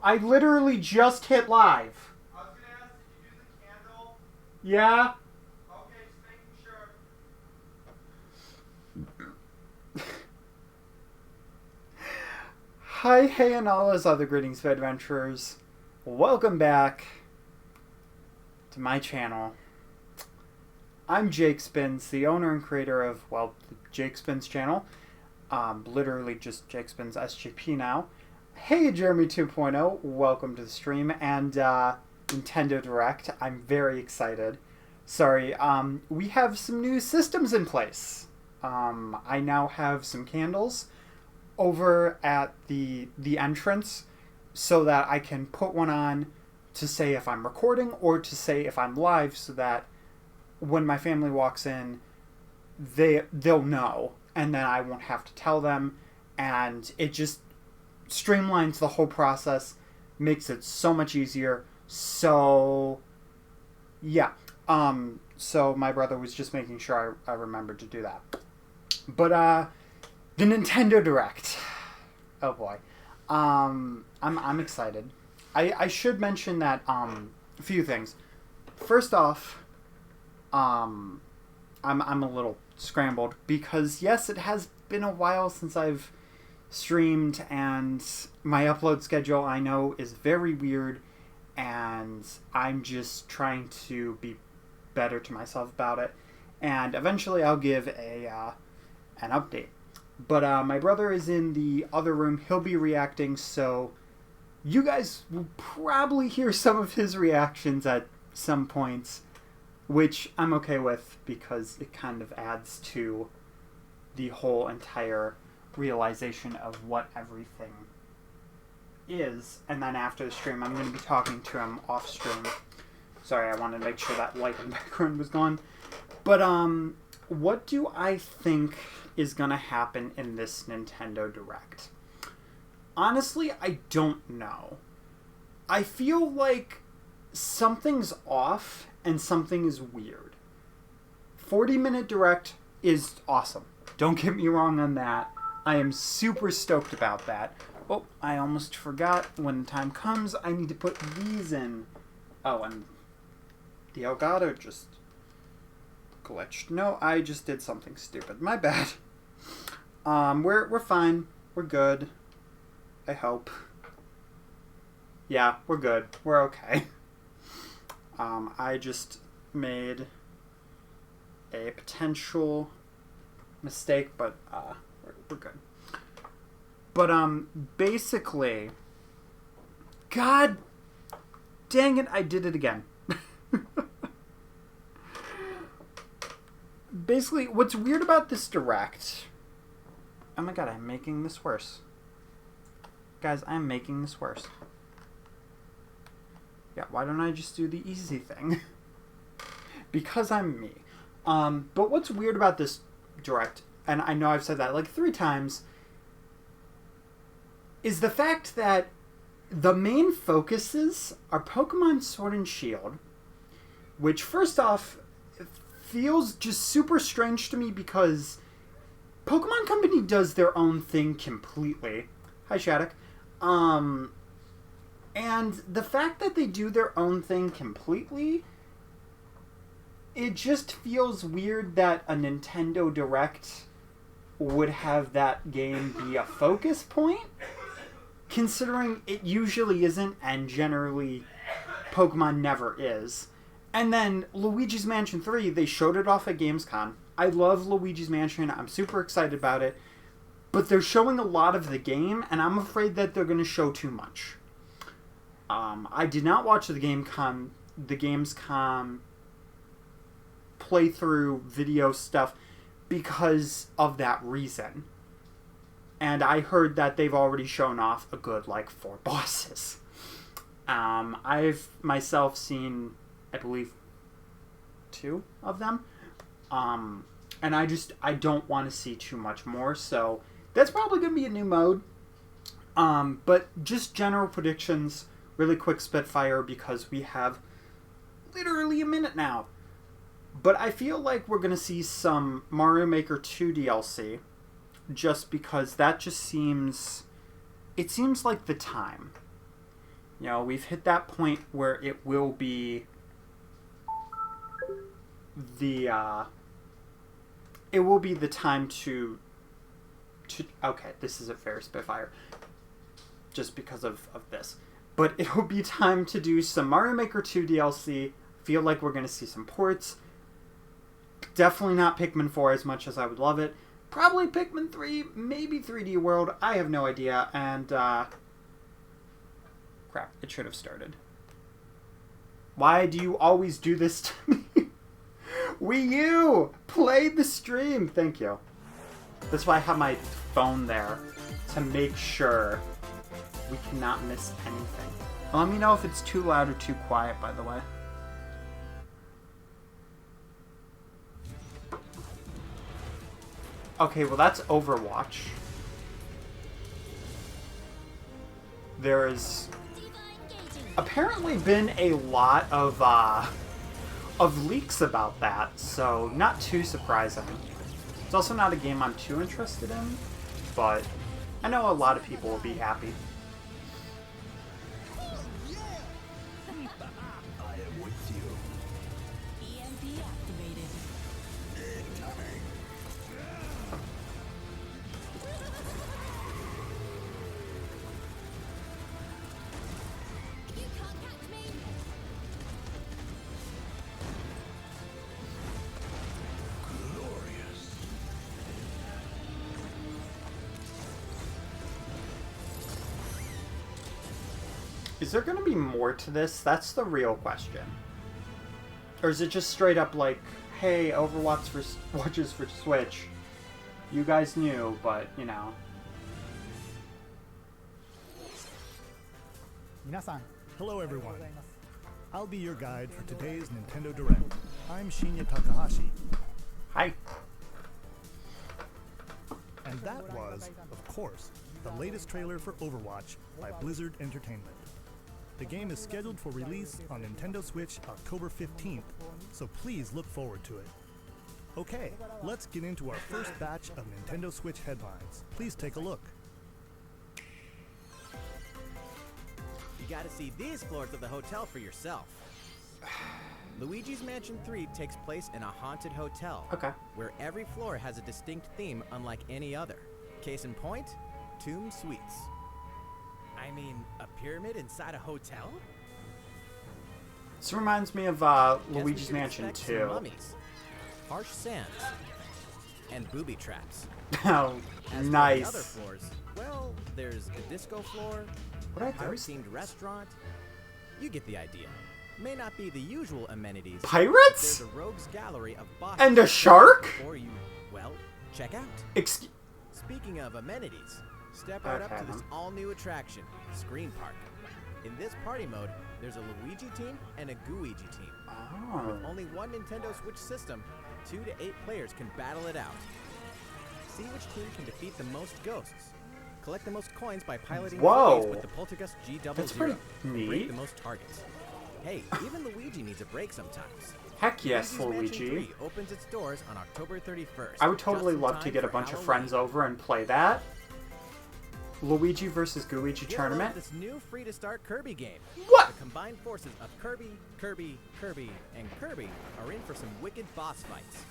I literally just hit live. I was gonna ask, did you do the candle? Yeah? Okay, just making sure. Hi, hey, and all those other greetings, adventurers. Welcome back to my channel. I'm Jake Spins, the owner and creator of, well, the Jake Spins channel. Literally just Jake Spins SGP now. Hey, Jeremy 2.0, welcome to the stream, and Nintendo Direct. I'm very excited. Sorry, we have some new systems in place. I now have some candles over at the entrance so that I can put one on to say if I'm recording or to say if I'm live, so that when my family walks in, they'll know, and then I won't have to tell them, and it just streamlines the whole process, makes it so much easier. So yeah, so my brother was just making sure I remembered to do that. But the Nintendo Direct. Oh boy. I'm excited. I should mention that a few things. First off, I'm a little scrambled because yes, it has been a while since I've streamed, and my upload schedule I know is very weird, and I'm just trying to be better to myself about it, and eventually I'll give an update. But my brother is in the other room. He'll be reacting, so you guys will probably hear some of his reactions at some points, which I'm okay with because it kind of adds to the whole entire realization of what everything is. And then after the stream, I'm going to be talking to him off stream. Sorry, I wanted to make sure that light in the background was gone. But what do I think is going to happen in this Nintendo Direct? Honestly, I don't know. I feel like something's off and something is weird. 40-minute Direct is awesome. Don't get me wrong on that. I am super stoked about that. Oh, I almost forgot. When the time comes, I need to put these in. Oh, and the Elgato just glitched. No, I just did something stupid. My bad. We're fine. We're good. I hope. Yeah, we're good. We're okay. I just made a potential mistake, but we're good. But basically, God dang it, I did it again. Basically, what's weird about this Direct... Oh my god, I'm making this worse. Guys, I'm making this worse. Yeah, why don't I just do the easy thing? Because I'm me. But what's weird about this Direct, and I know I've said that like 3 times, is the fact that the main focuses are Pokemon Sword and Shield, which first off feels just super strange to me because Pokemon Company does their own thing completely. Hi, Shattuck. And the fact that they do their own thing completely, it just feels weird that a Nintendo Direct would have that game be a focus point, considering it usually isn't, and generally Pokemon never is. And then Luigi's Mansion 3, they showed it off at Gamescom. I love Luigi's Mansion. I'm super excited about it. But they're showing a lot of the game, and I'm afraid that they're going to show too much. I did not watch the Gamescom playthrough video stuff because of that reason. And I heard that they've already shown off a good, 4 bosses. I've myself seen, I believe, 2 of them. And I don't want to see too much more, so that's probably going to be a new mode. But just general predictions, really quick spitfire, because we have literally a minute now. But I feel like we're going to see some Mario Maker 2 DLC, just because that just seems... It seems like the time. You know, we've hit that point where it will be the time to okay, this isn't fair, Spitfire, just because of this. But it will be time to do some Mario Maker 2 DLC. Feel like we're going to see some ports. Definitely not Pikmin 4 as much as I would love it. Probably Pikmin 3, maybe 3D World. I have no idea. And, crap, it should have started. Why do you always do this to me? Wii U! Play the stream! Thank you. That's why I have my phone there, to make sure we cannot miss anything. Let me know if it's too loud or too quiet, by the way. Okay, well that's Overwatch. There's apparently been a lot of leaks about that, so not too surprising. It's also not a game I'm too interested in, but I know a lot of people will be happy. Is there going to be more to this? That's the real question. Or is it just straight up like, hey, Overwatch is for Switch. You guys knew, but, you know. Hello everyone. I'll be your guide for today's Nintendo Direct. I'm Shinya Takahashi. Hi. And that was, of course, the latest trailer for Overwatch by Blizzard Entertainment. The game is scheduled for release on Nintendo Switch October 15th, so please look forward to it. Okay, let's get into our first batch of Nintendo Switch headlines. Please take a look. You gotta see these floors of the hotel for yourself. Luigi's Mansion 3 takes place in a haunted hotel, Okay. where every floor has a distinct theme unlike any other. Case in point, Tomb Suites. I mean, a pyramid inside a hotel? This reminds me of Guess we Luigi's should Mansion expect some 2. mummies, harsh sands, and booby traps. Oh, As for nice. the other floors, well, there's a disco floor, What are those? pirate-themed restaurant. You get the idea. May not be the usual amenities. Pirates? There's a rogues gallery of bosses. And a shark? Before you, well, check out. Speaking of amenities, step right up Okay. to this all-new attraction, Screen Park. In this party mode, there's a Luigi team and a Gooigi team. Oh. With only one Nintendo Switch system, 2 to 8 players can battle it out. See which team can defeat the most ghosts. Collect the most coins by piloting Whoa. the with the Poltergust G00. That's pretty Break neat. the most targets. Hey, even Luigi needs a break sometimes. Heck yes, Luigi's Mansion Luigi. 3 opens its doors on October 31st. I would totally just in love to time get a for bunch of Halloween. friends over and play that. Luigi versus Gooigi You'll tournament. love this new free-to-start Kirby game. What? The combined forces of Kirby, and Kirby are in for some wicked boss fights.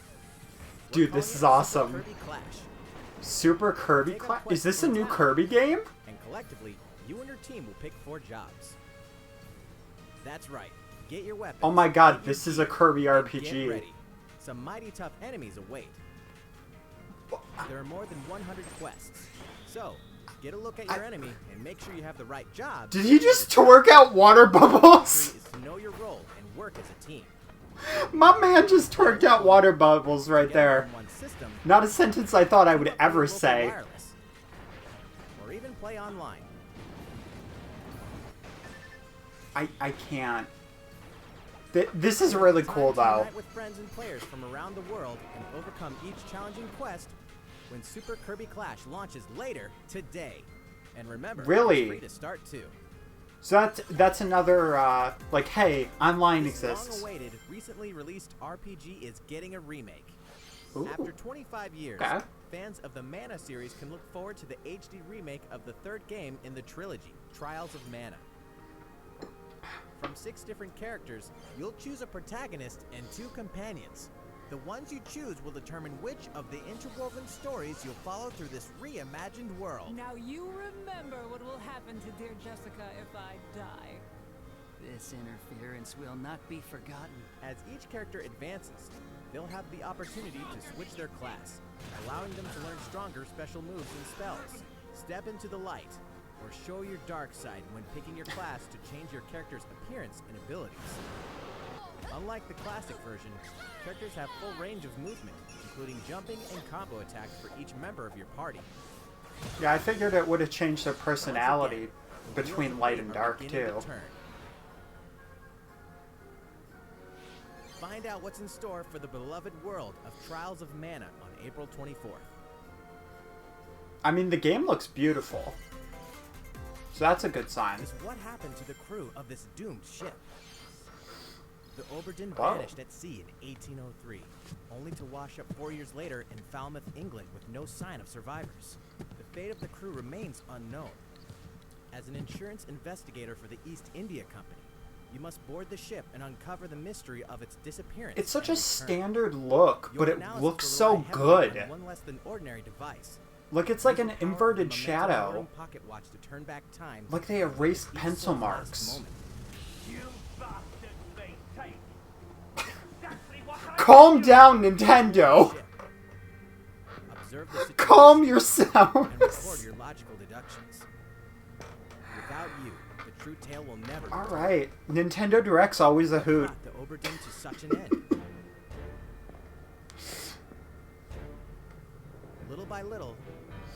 We're Dude, calling this it is Super awesome. Kirby Clash. Super Kirby Take up Clash? quests Is this a in new town. Kirby game? And collectively, you and your team will pick 4 jobs. That's right. Get your weapons. Oh my god, get your this is a gear, Kirby and RPG. Get ready. Some mighty tough enemies await. There are more than 100 quests. So, get a look at your enemy and make sure you have the right job. Did he just twerk out water bubbles? Is to know your role and work as a team. My man just twerked out water bubbles right Together there. in one system, Not a sentence I thought I would team up with ever local say. wireless, or even play online. I can't. This is really Time cool to though. unite with friends and players from around the world and overcome each challenging quest when Super Kirby Clash launches later today. And remember, Really? it's free to start too. So that's another, like, hey, online This exists. long-awaited, recently released RPG is getting a remake. Ooh. After 25 years, Okay. fans of the Mana series can look forward to the HD remake of the third game in the trilogy, Trials of Mana. 6 different characters, you'll choose a protagonist and 2 companions. The ones you choose will determine which of the interwoven stories you'll follow through this reimagined world. Now you remember what will happen to dear Jessica if I die. This interference will not be forgotten. As each character advances, they'll have the opportunity to switch their class, allowing them to learn stronger special moves and spells, step into the light, or show your dark side when picking your class to change your character's appearance and abilities. Unlike the classic version, characters have full range of movement, including jumping and combo attacks for each member of your party. Yeah, I figured it would have changed their personality Once again, between wheels light of and fate are dark, beginning too. to turn. Find out what's in store for the beloved world of Trials of Mana on April 24th. I mean, the game looks beautiful. So that's a good sign. Is what happened to the crew of this doomed ship? The Oberdin Wow. vanished at sea in 1803, only to wash up 4 years later in Falmouth, England, with no sign of survivors. The fate of the crew remains unknown. As an insurance investigator for the East India Company, you must board the ship and uncover the mystery of its disappearance. It's such and a return. standard look, Your but it analysis looks will so rely heavily good. on one less than ordinary device. Look, it's like Use an the power of inverted the shadow. momentum-lowering pocket watch to turn back time. Like they erased Each pencil soul's last marks. moment. Calm down, Nintendo! Observe the situation Calm and record yourselves! your logical deductions. Without you, the true tale will never be told. Alright, Nintendo Direct's always a hoot. Brought the Oberdin to such an end. Little by little,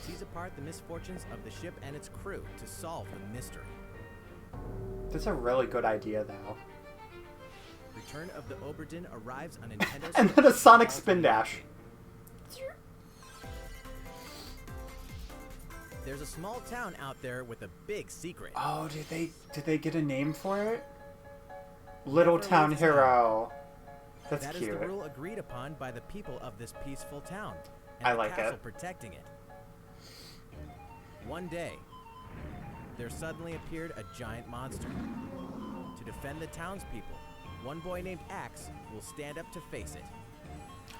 tease apart the misfortunes of the ship and its crew to solve the mystery. That's a really good idea, though. Return of the Oberdin arrives on Nintendo And Switch then a in Sonic fall spin dash. 2018. There's a small town out there with a big secret. Oh, did they get a name for it? Little Never Town leave Hero. That's That is cute. the rule agreed upon by the people of this peaceful town, and I the like castle it. protecting it. One day, there suddenly appeared a giant monster. To defend the townspeople, one boy named Axe will stand up to face it.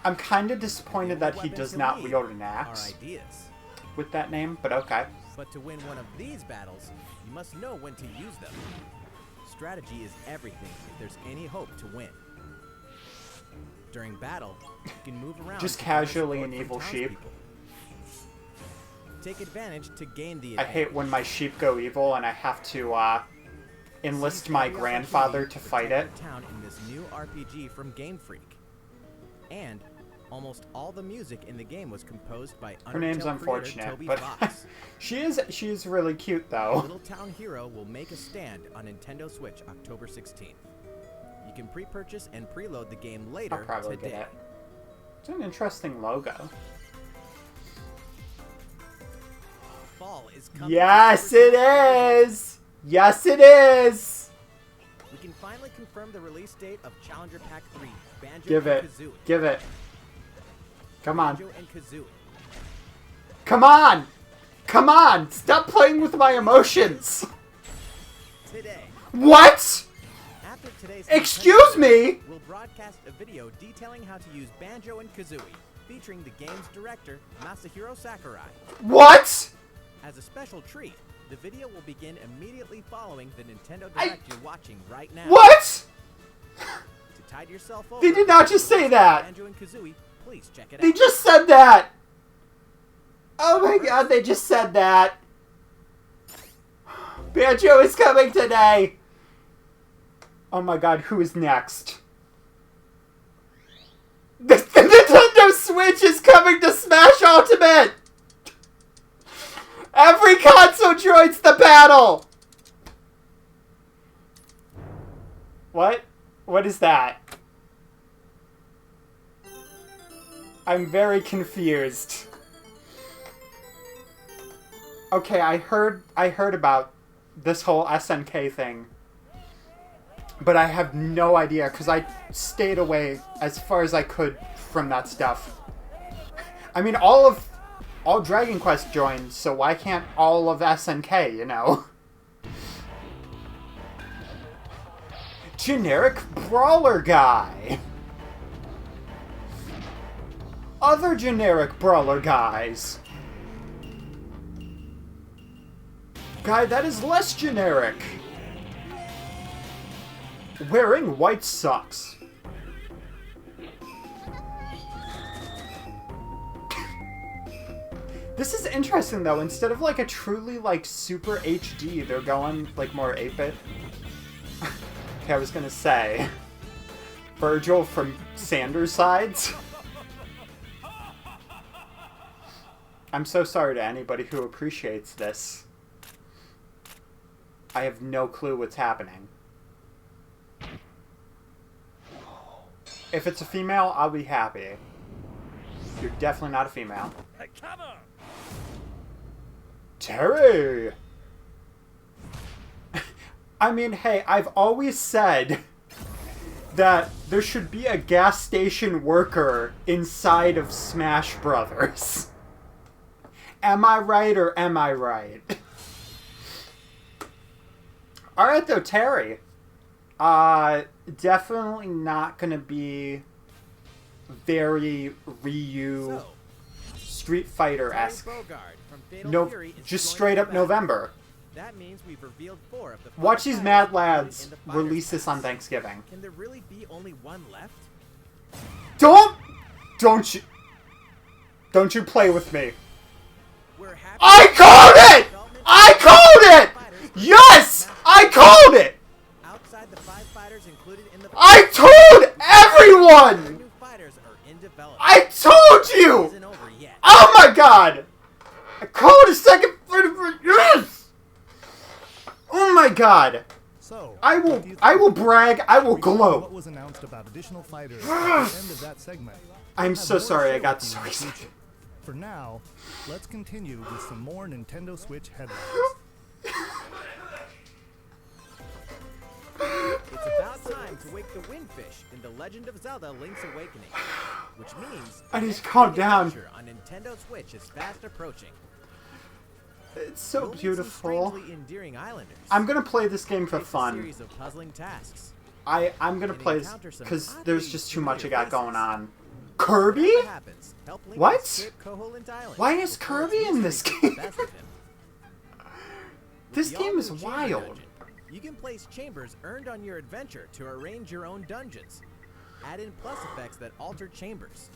I'm kind of disappointed The that only he weapons does he'll not need wield an are axe ideas. with that name, but okay. But to win one of these battles, you must know when to use them. Strategy is everything if there's any hope to win. During battle, you can move around Just to garner casually support an from evil sheep. townspeople. Take advantage to gain the I advantage. hate when my sheep go evil and I have to enlist my grandfather to fight it. Protect your town in this new RPG from Game Freak. And almost all the music in the game was composed by Her name's Undertale creator unfortunate, Toby but Fox. she is really cute though. Little Town Hero will make a stand on Nintendo Switch October 16th. You can pre-purchase and preload the game I'll later probably today. get it. It's an interesting logo. Fall is coming. Yes, to Super it Smash Bros. is. Yes, it is. We can finally confirm the release date of Challenger Pack 3, Banjo Give and it. Kazooie. Give it. Come on. Banjo and Kazooie. Come on. Come on. Stop playing with my emotions. Today. What? After today's Excuse Nintendo me? Direct, we'll broadcast a video detailing how to use Banjo and Kazooie, featuring the game's director, Masahiro Sakurai. What? As a special treat, the video will begin immediately following the Nintendo Direct you're watching right now. What? To tide yourself over, They did not just say that. Banjo and Kazooie, please check it They out. just said that. Oh my god, they just said that. Banjo is coming today. Oh my god, who is next? The Nintendo Switch is coming to Smash Ultimate! Every console joins the battle! What? What is that? I'm very confused. Okay, I heard about this whole SNK thing. But I have no idea, because I stayed away as far as I could from that stuff. I mean, all Dragon Quest joined, so why can't all of SNK, you know? Generic brawler guy. Other generic brawler guys. Guy that is less generic. Wearing white socks. This is interesting though, instead of like a truly like super HD, they're going like more 8-bit. Okay, I was gonna say, Virgil from Sanders' sides. I'm so sorry to anybody who appreciates this. I have no clue what's happening. If it's a female, I'll be happy. You're definitely not a female. Terry! I mean, hey, I've always said that there should be a gas station worker inside of Smash Brothers. Am I right or am I right? Alright though, Terry. Definitely not gonna be very Ryu Street Fighter-esque. No, just straight up November. That means we've revealed 4 of the 5 Watch these titles mad included lads in the fighter release this on sets. Thanksgiving. Can there really be only one left? Don't you play with me. We're happy I called it! I called it! Yes! I called it! outside the 5 fighters included in the I told everyone! new fighters are in development. I told you! Isn't over yet. Oh my god! I called a second. Yes! Oh my god! So, I will brag. I will what gloat. was announced about additional fighters at the end of that segment. I'm We'll so have more sorry. I share got with you so in the excited. future. For now, let's continue with some more Nintendo Switch headlines. It's about time to wake the Windfish in The Legend of Zelda: Link's Awakening, which means I the need to next calm big down. adventure on Nintendo Switch is fast approaching. It's so You'll meet some beautiful. strangely endearing islanders. I'm gonna play this game for Face a fun. series of puzzling tasks. I'm gonna And play this encounter some because oddly there's just too much I got familiar going faces. on. Kirby? Whatever happens, help Link What? escape Koholint Island Why is before Kirby its in this mystery game? gets the best of him. With This the game is all-new Chamber wild. Dungeon, you can place chambers earned on your adventure to arrange your own dungeons. Add in plus effects that alter chambers.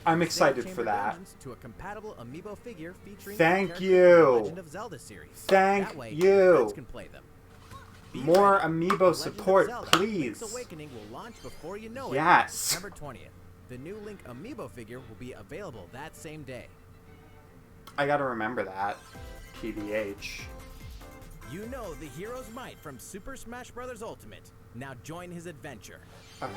I'm Save excited chamber for that. dungeons to a compatible amiibo figure featuring Thank characters from the you. Legend of Zelda series. Thank That way, you. your friends can play them. Be More ready. amiibo The Legend of support, Zelda: please. Link's Awakening will launch before you know it. Yes. September 20th. The new Link amiibo figure will be available that same day. I gotta remember that. TBH. You know the hero's might from Super Smash Bros. Ultimate. Now join his adventure. Okay.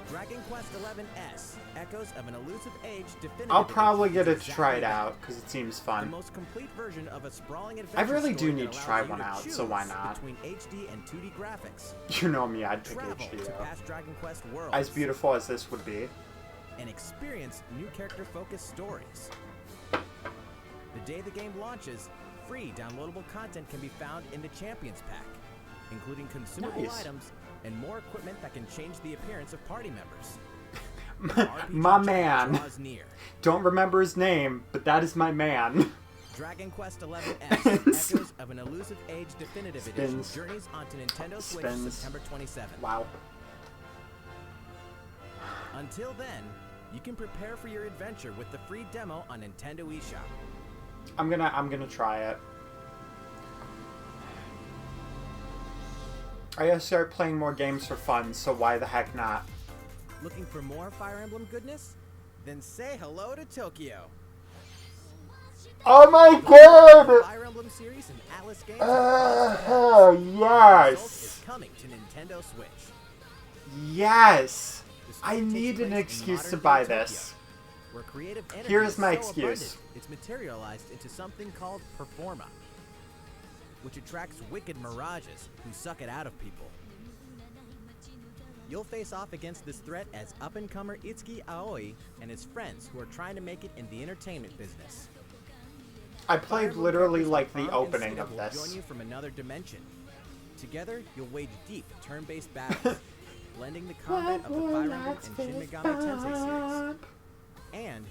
Dragon Quest XI Echoes of an Elusive Age definitive I'll probably edition get is it to try it exactly out because it seems the fun. most complete version of a sprawling adventure really do story need that to try allows you one to out, so choose why not? Between HD and 2D graphics. You know me, I'd pick Travel to HD. past Dragon Quest worlds. As beautiful as this would be. And experience new character-focused stories. The day the game launches, free downloadable content can be found in the Champions Pack, including consumable Nice. items and more equipment that can change the appearance of party members. RPG My Giant man. draws near. Don't remember his name, but that is my man. Dragon Quest XI Echoes of an Elusive Age Definitive Edition Spins. journeys onto Nintendo Switch Spins. September 27th. Wow. Until then, you can prepare for your adventure with the free demo on Nintendo eShop. I'm gonna try it. I gotta start playing more games for fun, so why the heck not? Looking for more Fire Emblem goodness? Then say hello to Tokyo. Oh my The god! Fire Emblem series and Atlas games Oh, Result is yes! coming to Nintendo Switch. Yes! The story I takes need an place in excuse to modern-day buy Tokyo, this. where creative energy Here's is my so excuse. abundant, it's materialized into something called Performa, which attracts wicked mirages who suck it out of people. You'll face off against this threat as up-and-comer Itsuki Aoi and his friends who are trying to make it in the entertainment business. I Fire played Emblem literally characters like the Farm and opening Cena of will this. join you from another dimension. Together, you'll wage deep turn-based battles, blending the combat of the Fire Emblem and Shin Megami Tensei series. And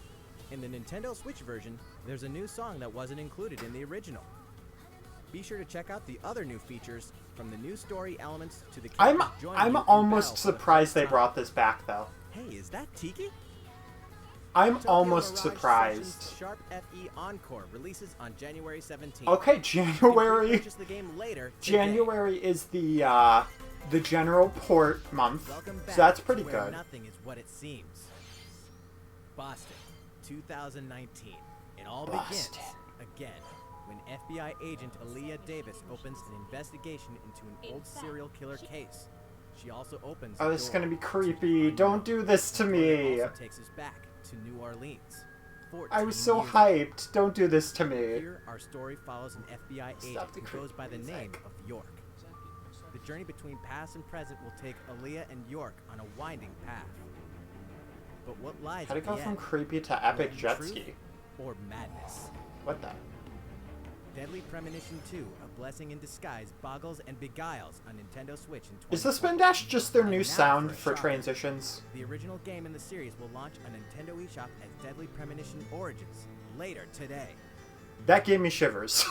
in the Nintendo Switch version, there's a new song that wasn't included in the original. Be sure to check out the other new features, from the new story elements to the characters joining you I'm in almost battle for the surprised first they time. brought this back though. Hey, is that Tiki? I'm Tokyo almost Mirage surprised. Sessions Sharp FE Encore releases on January 17th. Okay, You can January. purchase the game later today. January is the general port month, Welcome so back that's pretty to where good. Nothing is what it seems. Boston, 2019. It all begins Boston. again when FBI agent Aaliyah Davis opens an investigation into an old serial killer case. She also opens. Oh, a this is door gonna be to creepy. unknown. Don't do this to But me. it also takes us back to New Orleans. I was 14 so years hyped. Don't do this to me. Here, our story follows an FBI agent Stop the who goes by the creepy name music. of York. The journey between past and present will take Aaliyah and York on a winding path. But what lies How'd at it go the from end? creepy to Will epic it be jet truth ski? or madness? What the? Deadly Premonition 2, A Blessing in Disguise, boggles and beguiles on Nintendo Switch in 2020. Is the spin dash just their new And now sound a for shocker. transitions? The original game in the series will launch on Nintendo eShop as Deadly Premonition Origins later today. That gave me shivers.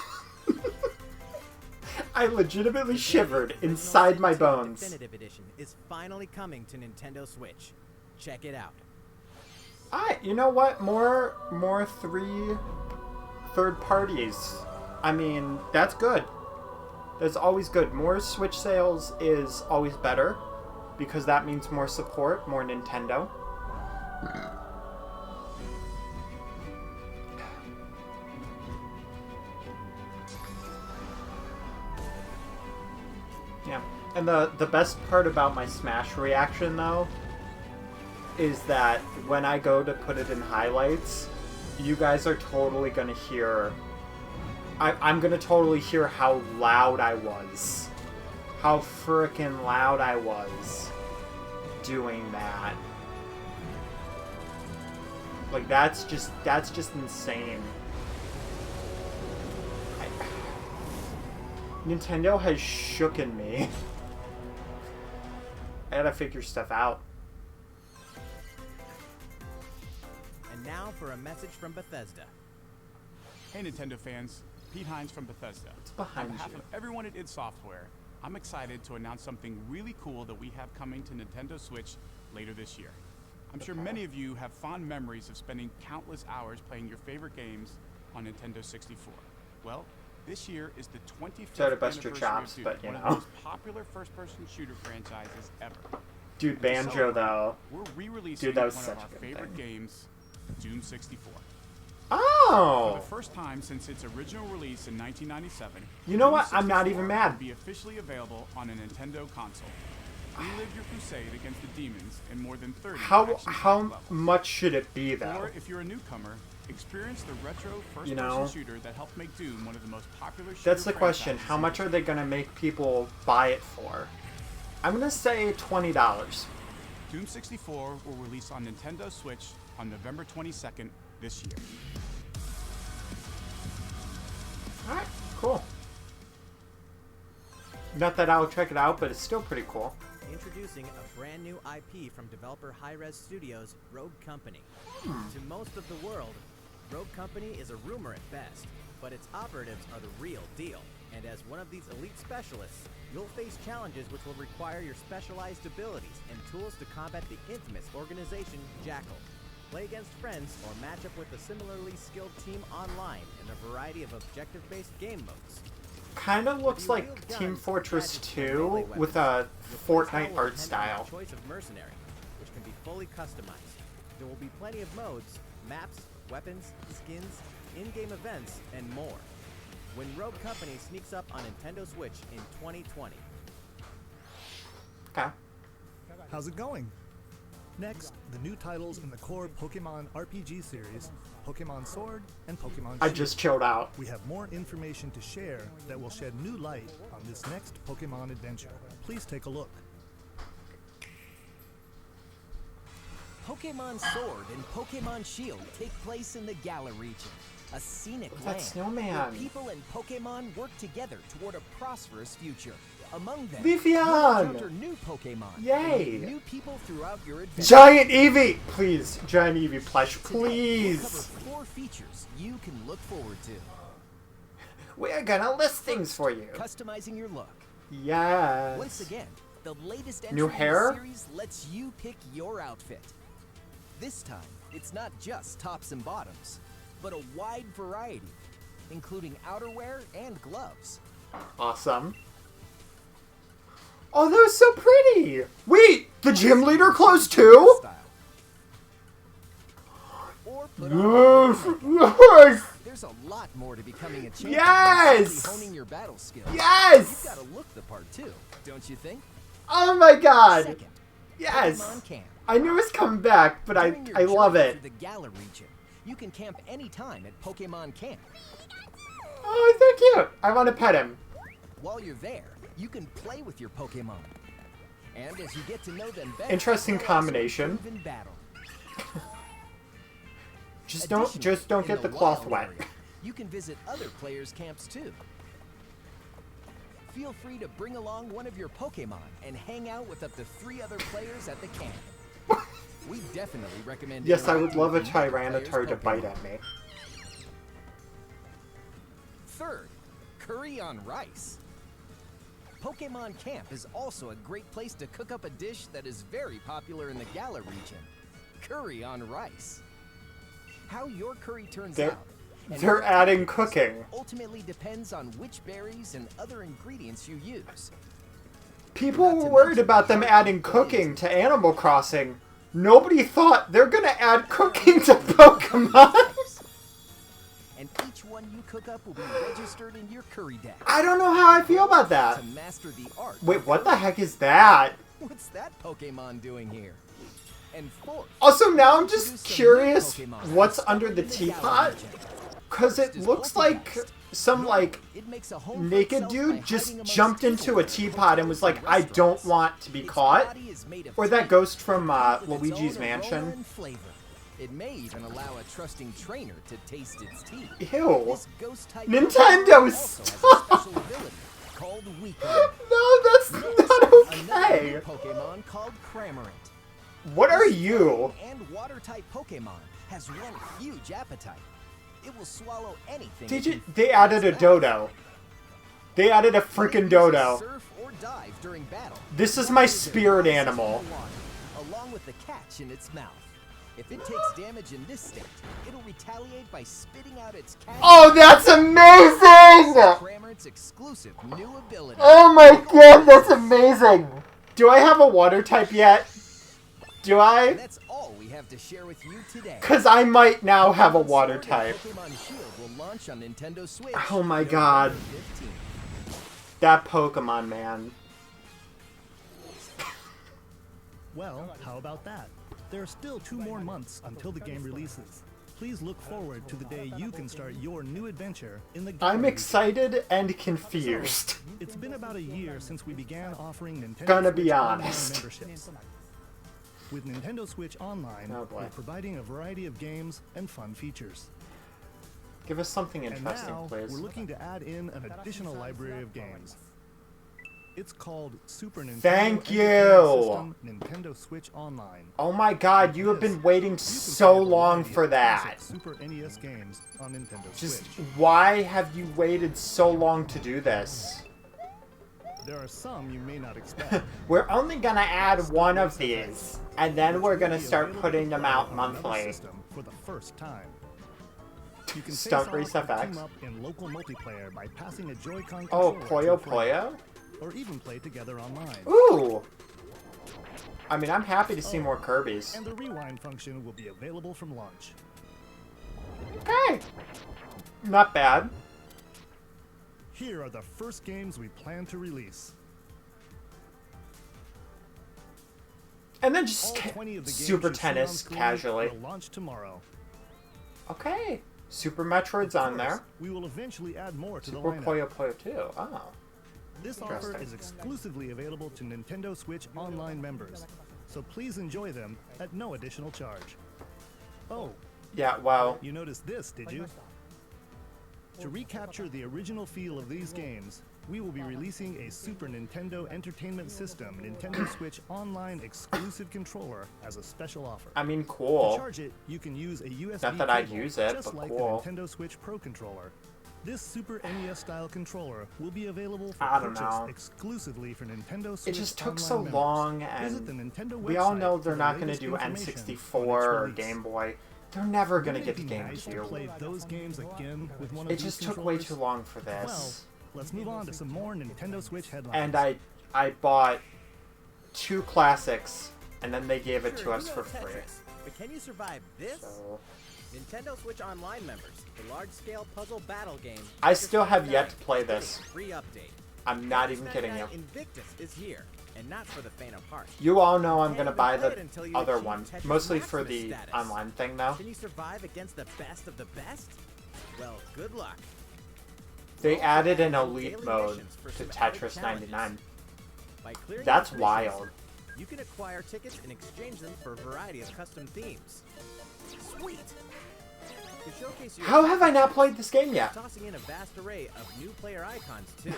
I legitimately The shivered Original inside my Sin 2 bones. Definitive Edition is finally coming to Nintendo Switch. Check it out. You know what? More third parties. I mean, that's good. That's always good. More Switch sales is always better, because that means more support, more Nintendo. Yeah. And the best part about my Smash reaction, though, is that when I go to put it in highlights, you guys are totally gonna hear... I'm gonna totally hear how loud I was. How frickin' loud I was doing that. Like, that's just insane. Nintendo has shooken me. I gotta figure stuff out. And now for a message from Bethesda. Hey Nintendo fans, Pete Hines from Bethesda. It's behind On behalf you. of everyone at id Software, I'm excited to announce something really cool that we have coming to Nintendo Switch later this year. I'm sure many of you have fond memories of spending countless hours playing your favorite games on Nintendo 64. Well, this year is the 25th Sorry to bust your anniversary chops, of Doom, but, you one of know. the most popular first-person shooter franchises ever. Dude, And to Banjo, celebrate, though. We're re-releasing Dude, that was one such of a our good favorite thing. games, Doom 64. For Oh! the first time since its original release in 1997, You know Doom what? I'm not 64 even mad. will be officially available on a Nintendo console. Relive your crusade against the demons in more than 30 How action-packed levels. much should it be, though? Or if you're a newcomer, experience the retro first-person You know? shooter that helped make Doom one of the most popular shooter That's the question. franchises How in much are history. they gonna make people buy it for? I'm gonna say $20. Doom 64 will release on Nintendo Switch on November 22nd this year. Alright, cool. Not that I'll check it out, but it's still pretty cool. Introducing a brand new IP from developer Hare Studios, Rogue Company. To most of the world, Rogue Company is a rumor at best, but its operatives are the real deal. And as one of these elite specialists, you'll face challenges which will require your specialized abilities and tools to combat the infamous organization Jackal. Play against friends or match up with a similarly skilled team online in a variety of objective-based game modes. Kinda looks like Team Fortress 2 with a Fortnite art style. Choice of mercenary, which can be fully customized. There will be plenty of modes, maps, weapons, skins, in-game events, and more. When Rogue Company sneaks up on Nintendo Switch in 2020. Okay. How's it going? Next, the new titles in the core Pokemon RPG series, Pokemon Sword and Pokemon I Shield. just chilled out. We have more information to share that will shed new light on this next Pokemon adventure. Please take a look. Pokemon Sword and Pokemon Shield take place in the Galar region, a scenic That land snowman. where people and Pokemon work together toward a prosperous future. Among them, Leafeon! you'll encounter new Pokemon. Yay! And meet new people throughout your adventure. Giant Eevee! Please, Giant Eevee plush, Today, we'll please! cover 4 features you can look forward to. We're gonna list things for you. Customizing your look. Yes. Once again, the latest entry New in hair? the series lets you pick your outfit. This time, it's not just tops and bottoms, but a wide variety, including outerwear and gloves. Awesome. Oh, that was so pretty! Wait, the gym leader clothes too? Style. Or put on Yes! Yes! There's a lot more to becoming a champion Yes! than simply honing your battle skills. You've Yes! got to look the part too, don't you think? Oh my god! Second, Yes! Pokemon Camp. I knew it was coming back, but During your I love journey it. through the Galar region, you can camp anytime at Pokemon Camp. Oh, so cute! I want to pet him. While you're there, you can play with your Pokemon. And as you get to know them better, Interesting they'll also combination. improve in battle. Just Additionally, don't in get the cloth wild wet. area, you can visit other players' camps too. Feel free to bring along one of your Pokemon and hang out with up to 3 other players at the camp. We definitely recommend. Yes, I would interacting love a with another player's Tyranitar to bite Pokemon. at me. Third, curry on rice. Pokemon Camp is also a great place to cook up a dish that is very popular in the Galar region. Curry on rice. How your curry turns They're- out and They're what adding type it is cooking. ultimately depends on which berries and other ingredients you use. People were worried about them adding cooking to Animal Crossing. Nobody thought they're gonna add cooking to Pokemon. And each one you cook up will be registered in your curry deck. I don't know how I feel about that. To master the art. Wait, what the heck is that? What's that Pokemon doing here? And fourth, Also, now I'm just introduce some new curious Pokemon what's that under the Galar teapot. region. Because it Just looks like poltergeist. some, like, It makes a home for naked itself by dude hiding just amongst jumped people into a in teapot and was hotels like, and I don't restaurants. want to be Its caught. body is made of Or that flame, ghost from with its Luigi's own Mansion. aroma and flavor. It may even allow a trusting trainer to taste its teeth. Ew. This ghost-type Nintendo, Pokemon also has a stop! special ability called Weakling. No, that's not Another okay. new Pokemon called Cramorant. What are This you? flying and water-type Pokemon has one huge appetite. It will swallow anything. Did it you? can They fit added in a its mouth. dodo. They added a When it freaking uses dodo. Surf or dive during battle, This is it my uses spirit its animal. in the water, along with the catch in its mouth. If it takes damage in this state, it'll retaliate by spitting out its catch. Oh, that's amazing! Cramorant's exclusive new ability. Oh my god, that's amazing! Do I have a water type yet? Do And I? that's all we have to share with you today. Because I might now have a Pokemon water Sword and type. Pokemon Shield will launch on Nintendo Switch. Oh my November God. 15th. That Pokemon, man. Well, how about that? There are still 2 more months until the game releases. Please look forward to the day you can start your new adventure in the I'm Galar excited and confused. region. It's been about a year since we began offering Nintendo Gonna Switch be Online honest. memberships. With Nintendo Switch Online, Oh boy. we're providing a variety of games and fun features. Give us something And interesting, now, please. we're looking to add in an additional library of games. It's called Super Nintendo Thank Entertainment you. System Nintendo Switch Online. Oh my god, you have been waiting You can so play a long variety for of that. classic Super NES games on Nintendo Just Switch. why have you waited so long to do this? There are some you may not expect. We're only gonna add one of these, and then we're gonna Which will be start available putting to them play out on another monthly. system for the first time. You can Stunt face Race off or FX. team up in local multiplayer by passing a Joy-Con Oh, controller to Puyo a friend, Puyo? or even play together online. Ooh! I mean, I'm happy to see more Kirby's. And the rewind function will be available from launch. Okay! Not bad. Here are the first games we plan to release. And then All just 20 of the games Super you see on Tennis screen casually. will launch tomorrow. Okay. Super Metroid's on Of course, there. We will eventually add more to Super the lineup. Puyo Puyo too. Oh. This offer Interesting. is exclusively available to Nintendo Switch Online members, so please enjoy them at no additional charge. Oh, Yeah, well, you noticed this, did you? To recapture the original feel of these games, we will be releasing a Super Nintendo Entertainment System Nintendo Switch Online exclusive controller as a special offer. I mean, To cool. charge it, you can use a USB Not that I'd cable, use it, just but like cool. the Nintendo Switch Pro controller. This Super NES style controller will be available for I don't purchase know. exclusively for Nintendo It Switch just took Online so members. long, Visit the and Nintendo we all website know for they're the not going to latest do information N64 on its or release. Game Boy. They're never going to Wouldn't get it the be nice to GameCube. play those games again with one of It these just took way controllers? too long for Well, this. let's move on to some more Nintendo Switch headlines. And I bought 2 classics, and then they gave it to Sure, us you for know free. Tetris, but can you survive this? So Nintendo Switch Online members, the large-scale puzzle battle game. I Tetris still have 99 yet to play is getting this. a free update. I'm not Tetris even kidding you. 99 Invictus is here, and not for the faint of heart. You all know I'm Can't going to even buy play the it until you other achieve one, Tetris mostly for Maximus the status. online thing though. Can you survive against the best of the best? Well, good luck. They Also added an add elite daily mode missions for to some added Tetris challenges. 99. By clearing That's these missions, wild. you can acquire tickets and exchange them for a variety of custom themes. Sweet! To showcase your How have I not played this game yet? tossing in a vast array of new player icons too.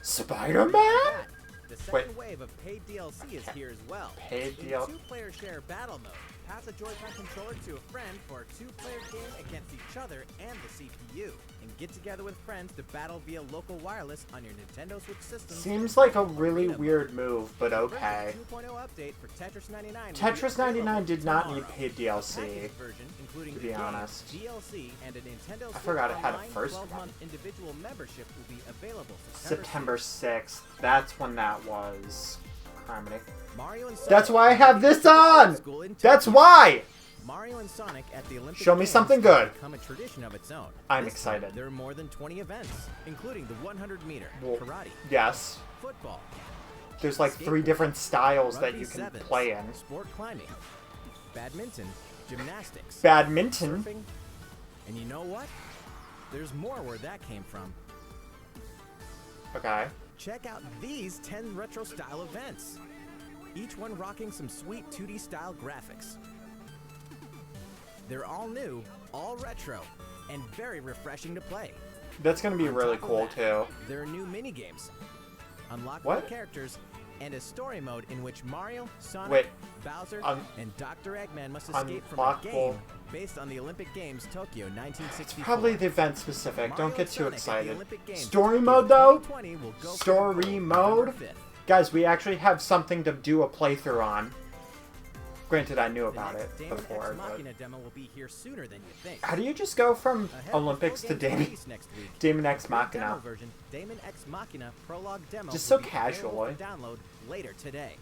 Spider-Man? The second Wait. wave of paid DLC is here as well. Paid In DL two-player share battle mode, pass a Joy-Con controller to a friend for a two-player game against each other and the CPU, and get together with friends to battle via local wireless on your Nintendo Switch system. Seems like a really weird move, but okay. 2.0 update for Tetris 99. will be Tetris 99 available did not tomorrow. need paid The DLC. packaged version, including to the be game, honest. DLC, and a Nintendo Switch forgot it had a Online first 12-month individual membership will be available September 6th. That's when that was. Criminy. Mario and Sonic That's why I have this on! School in That's Tokyo. why! Mario and Sonic at the Olympic Show me Games something has good. become a tradition of its own. I'm This time, excited. There are more than 20 events, including the 100-meter, Well, karate, Yes. football, There's like 3 different styles that rugby you can sevens, play in. sport climbing, badminton, gymnastics, Badminton? surfing, and you know what? There's more where that came from. Okay. Check out these 10 retro-style events. Each one rocking some sweet 2D style graphics. They're all new, all retro, and very refreshing to play. That's gonna be On really top of cool that, too. There are new mini-games, unlockable What? characters, and a story mode in which Mario, Sonic, Wait, Bowser, un- and Dr. Eggman must escape from a unlockable- game based on the Olympic Games Tokyo It's 1964. probably the event specific. Mario Don't get and too Sonic at the excited. Olympic Games Story Tokyo mode though? 2020 will go for the Story gold mode? November 5th. Guys, we actually have something to do a playthrough on. Granted, I knew The about next it Damon before, X but... Machina demo will be here sooner than you think. How do you just go from Ahead of the Olympics full to game's Damon, release next week, Damon X your demo Machina? version, Damon X Machina Prologue Demo, Just will so be casual, available for download later today.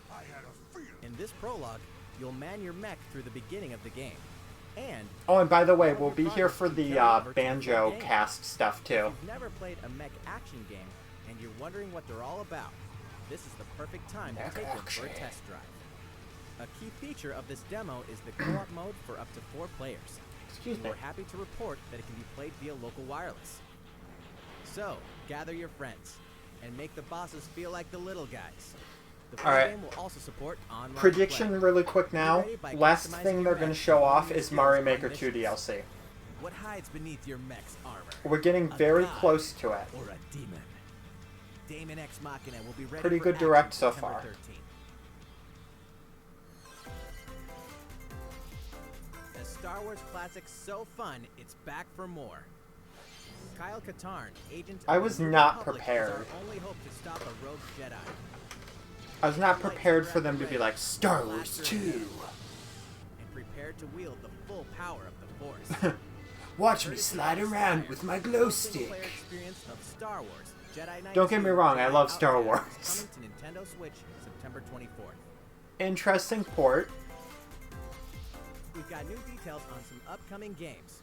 In this prologue, you'll man your mech through the beginning of the game. And Oh, and by the way, we'll be here for the Banjo cast stuff if too. you've never played a mech action game and you're wondering what they're all about, this is the perfect time to Mech take them for a action. test drive. A key feature of this demo is the co-op mode for up to 4 players. Excuse And me. we're happy to report that it can be played via local wireless. So, gather your friends and make the bosses feel like the little guys. The full Alright. game will also support online Prediction play. really quick now. Ready by Last customizing thing your they're going to mech show and off honing your is skills Mario on Maker 2 missions. DLC. What hides beneath your mech's armor? We're getting A very god close to it. Or a demon. Damon X Machina will be ready Pretty for good action direct so September far. 13th. A Star Wars classic so fun, it's back for more. Kyle Katarn, agent I of was the New not Republic, is prepared. our only hope to stop a rogue Jedi. I was not prepared for them to be like, Star Wars 2. And prepared to wield the full power of the Force. Watch me slide around with my glow stick. Single-player experience of Star Wars Jedi Knight Don't get me 2 wrong, I love Jedi Star Outcast Wars. is coming to Nintendo Switch September 24th. Interesting port. We've got new details on some upcoming games.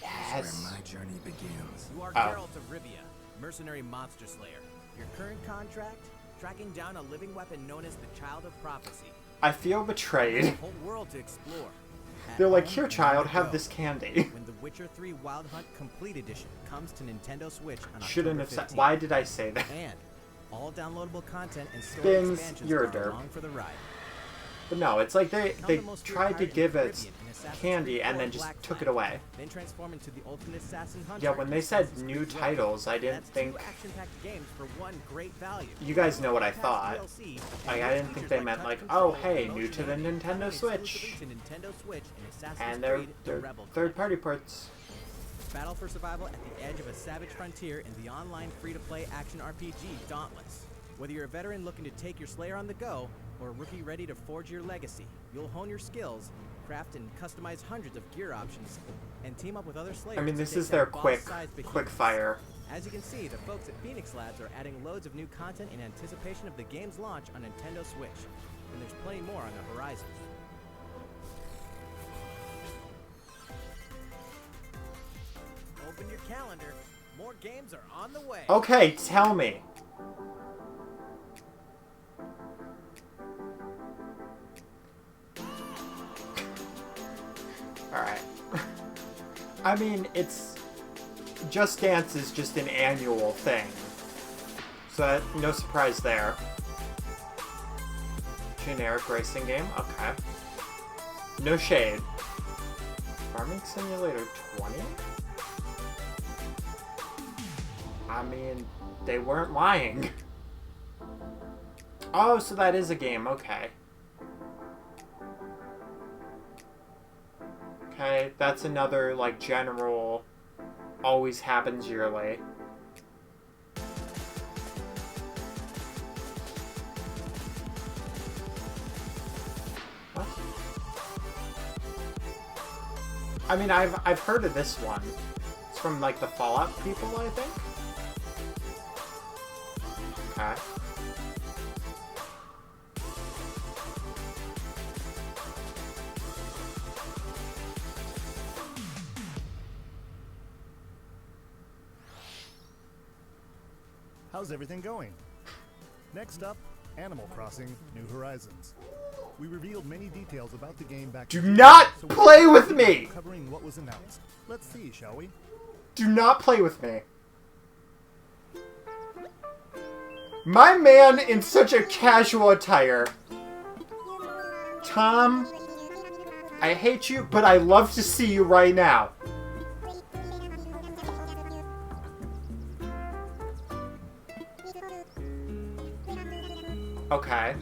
Yes. journey begins. You are Oh. Geralt of Rivia, mercenary monster slayer. Your current contract? Tracking down a living weapon known as the Child of Prophecy. I feel The betrayed. whole world to explore. At They're like, home here and child, on the have go. this candy. When The Witcher 3 Wild Hunt Complete Edition comes to Nintendo Switch on Shouldn't October have said. 15th. Why did I say that? And all downloadable content and story Spins, expansions you're a are derp. along for the ride. But no, it's like they Become the most feared tried to pirate in give the it Caribbean in Assassin's candy Creed and 4 then just Black took Flag. it away. Then transform into the ultimate assassin hunter. Yeah, when they in said Assassin's new Creed Rogue. titles, I didn't That's think... 2 action-packed games for one great value. You guys know what I Pass thought. DLC, Like, and I new didn't think features they like meant touch like, control, oh, hey, new motion to the aid, Nintendo coming Switch. exclusively to Nintendo Switch and Assassin's And Creed: The they're Rebel Collection. third-party parts. Battle for survival at the edge of a savage frontier in the online free-to-play action RPG Dauntless. Whether you're a veteran looking to take your Slayer on the go, or a rookie ready to forge your legacy, you'll hone your skills, craft and customize hundreds of gear options, and team up with other Slayers. I mean, to this take is their down quick boss-sized behemoths. fire. As you can see, the folks at Phoenix Labs are adding loads of new content in anticipation of the game's launch on Nintendo Switch, and there's plenty more on the horizon. Open your calendar. More games are on the way. Okay, tell me. Alright. I mean, it's... Just Dance is just an annual thing. So that, no surprise there. Generic racing game? Okay. No shade. Farming Simulator 20? I mean, they weren't lying. Oh, so that is a game, okay. Okay, that's another, like, general, always happens yearly. What? I mean, I've heard of this one. It's from, like, the Fallout people, I think? Okay. How's everything going? Next up, Animal Crossing: New Horizons. We revealed many details about the game back. Do not so play with me! Covering what was announced. Let's see, shall we? Do not play with me. My man in such a casual attire. Tom, I hate you, but I love to see you right now. Okay.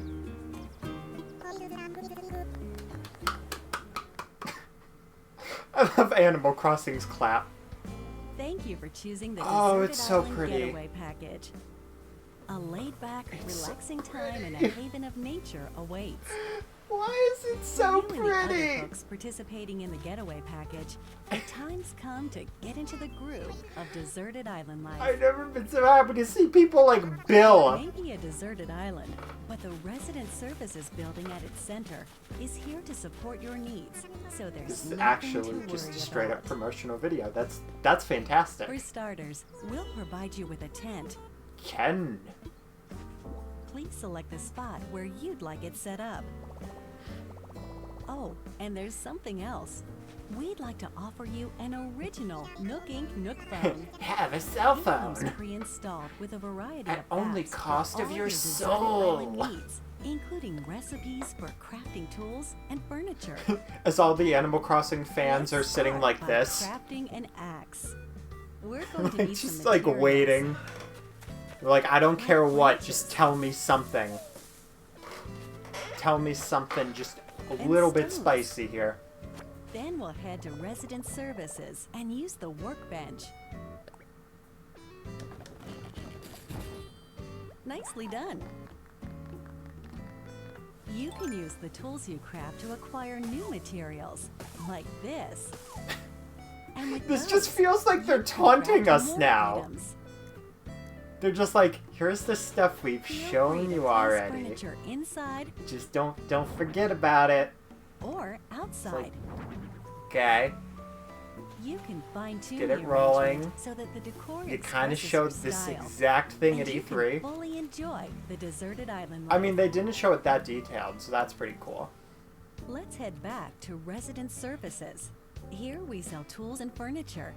I love Animal Crossing's clap. Thank you for choosing the Oh, Deserted it's so Island pretty. Getaway Package. A laid-back, relaxing time and a haven of nature awaits. Why is it so For you and the other pretty? folks participating in the Getaway Package, the time's come to get into the groove of deserted island life. I've never been so happy to see people like Bill. Maybe a deserted island, but the Resident Services building at its center is here to support your needs. So there's This is nothing actually to just worry a straight up about. promotional video. That's fantastic. For starters, we'll provide you with a tent. Ken. Please select the spot where you'd like it set up. Oh, and there's something else. We'd like to offer you an original Nook Inc. Nook phone. Have a cell It comes phone. pre-installed with a variety At of only apps for cost of all your deserted island soul. needs, including recipes for crafting tools and furniture. As all the Animal Crossing fans are Let's sitting start like by this. crafting an axe. We're going to Like, need just some like materials. waiting. Like, I don't care what, branches. just tell me something. Tell me something just a And little bit stones. spicy here. Then we'll head to Resident Services and use the workbench. Nicely done. You can use the tools you craft to acquire new materials, like this. And with This those, just feels like they're you can taunting craft us more now. items. They're just like, here's the stuff we've Feel free shown to you place already. Furniture inside Just don't forget about it. or outside. Okay. You can fine-tune Get the it rolling. arrangement so that the decor You kind of expresses showed your this style. exact thing And at you can E3. fully enjoy the deserted island I life. mean, they didn't show it that detailed, so that's pretty cool. Let's head back to Resident Services. Here we sell tools and furniture.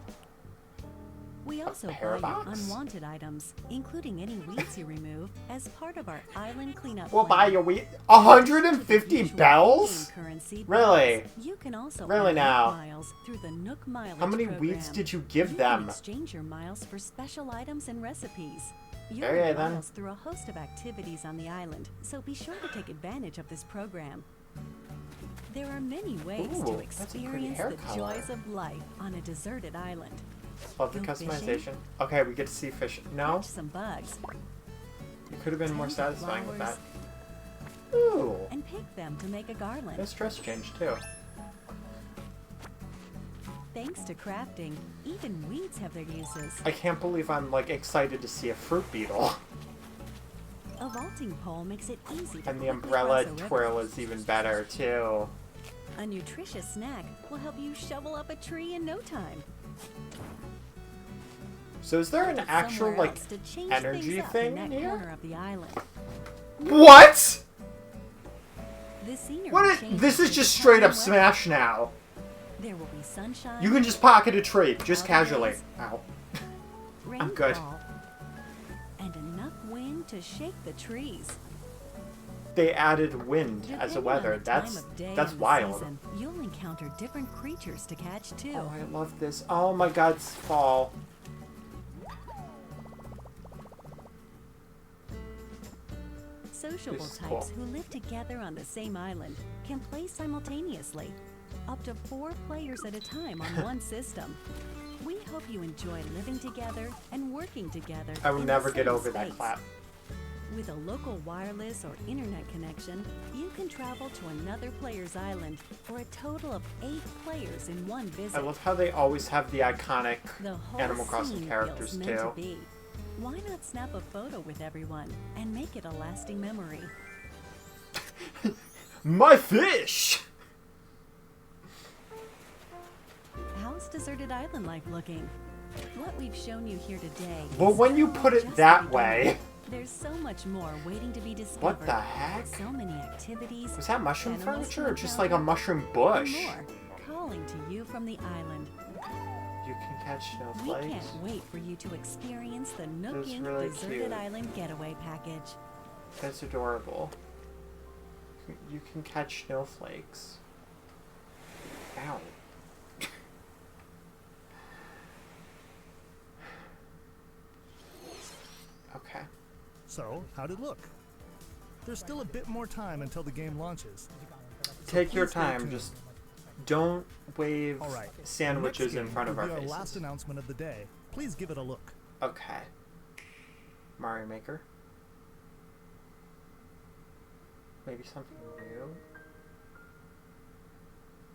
We also buy Hare you box? unwanted items, including any weeds you remove, as part of our island cleanup We'll plan. buy you 150 Usual bells? in-game currency Really? bells. You can also Really earn now? Nook miles through the Nook mileage How many program. weeds did you give You them? can exchange your miles for special items and recipes. You Okay, earn then. miles through a host of activities on the island, so be sure to take advantage of this program. There are many ways Ooh, to that's a pretty experience hair the color. joys of life on a deserted island. Love the Go fishing? customization. Okay, we get to see fish. No? Catch some bugs It could have been more tend satisfying with that. flowers, Ooh. and pick them to make a garland. This dress change too. Thanks to crafting, even weeds have their uses. I can't believe I'm like excited to see a fruit beetle. A vaulting pole makes it easy to And the quickly umbrella cross a river. twirl is even better too. A nutritious snack will help you shovel up a tree in no time. So is there an Look actual somewhere like else to change energy things up thing in that in here? corner of the island. What? The scenery What is changes this is with just the straight up time Smash now. weather. There will be sunshine. You can just pocket a tree, just Cloudy casually. days. Ow. rainfall, I'm good. and enough wind to shake the trees. They added wind as a Depending weather. on the time That's of day that's and the wild. season, you'll encounter different creatures to catch too. Oh, I love this. Oh my god, it's fall. Sociable This is types cool. who live together on the same island can play simultaneously, up to 4 players at a time on one system. We hope you enjoy living together and working together. I will in the never get same over that space. clap. With a local wireless or internet connection, you can travel to another player's island for a total of 8 players in one visit. I love how they always have the iconic The whole Animal Crossing scene characters feels meant too. to be. Why not snap a photo with everyone and make it a lasting memory? My fish! How's deserted island life looking? What we've shown you here today. Well, is when you still put it just that the way. beginning. There's so much more waiting to be discovered. What the heck? So many activities. Was that mushroom animals to furniture or look just out like a for, mushroom and bush? more calling to you from the island. You can catch We snowflakes. can't wait for you to experience the Nook That's Inc. really Deserted cute. Island Getaway Package. That's adorable. You can catch snowflakes. Ow. Okay. So, how'd it look? There's still a bit more time until the game launches. Take your please stay time, tuned. just don't wave All right. sandwiches the in next front game of our will be faces. Our last announcement of the day. Please give it a look. Okay. Mario Maker. Maybe something new?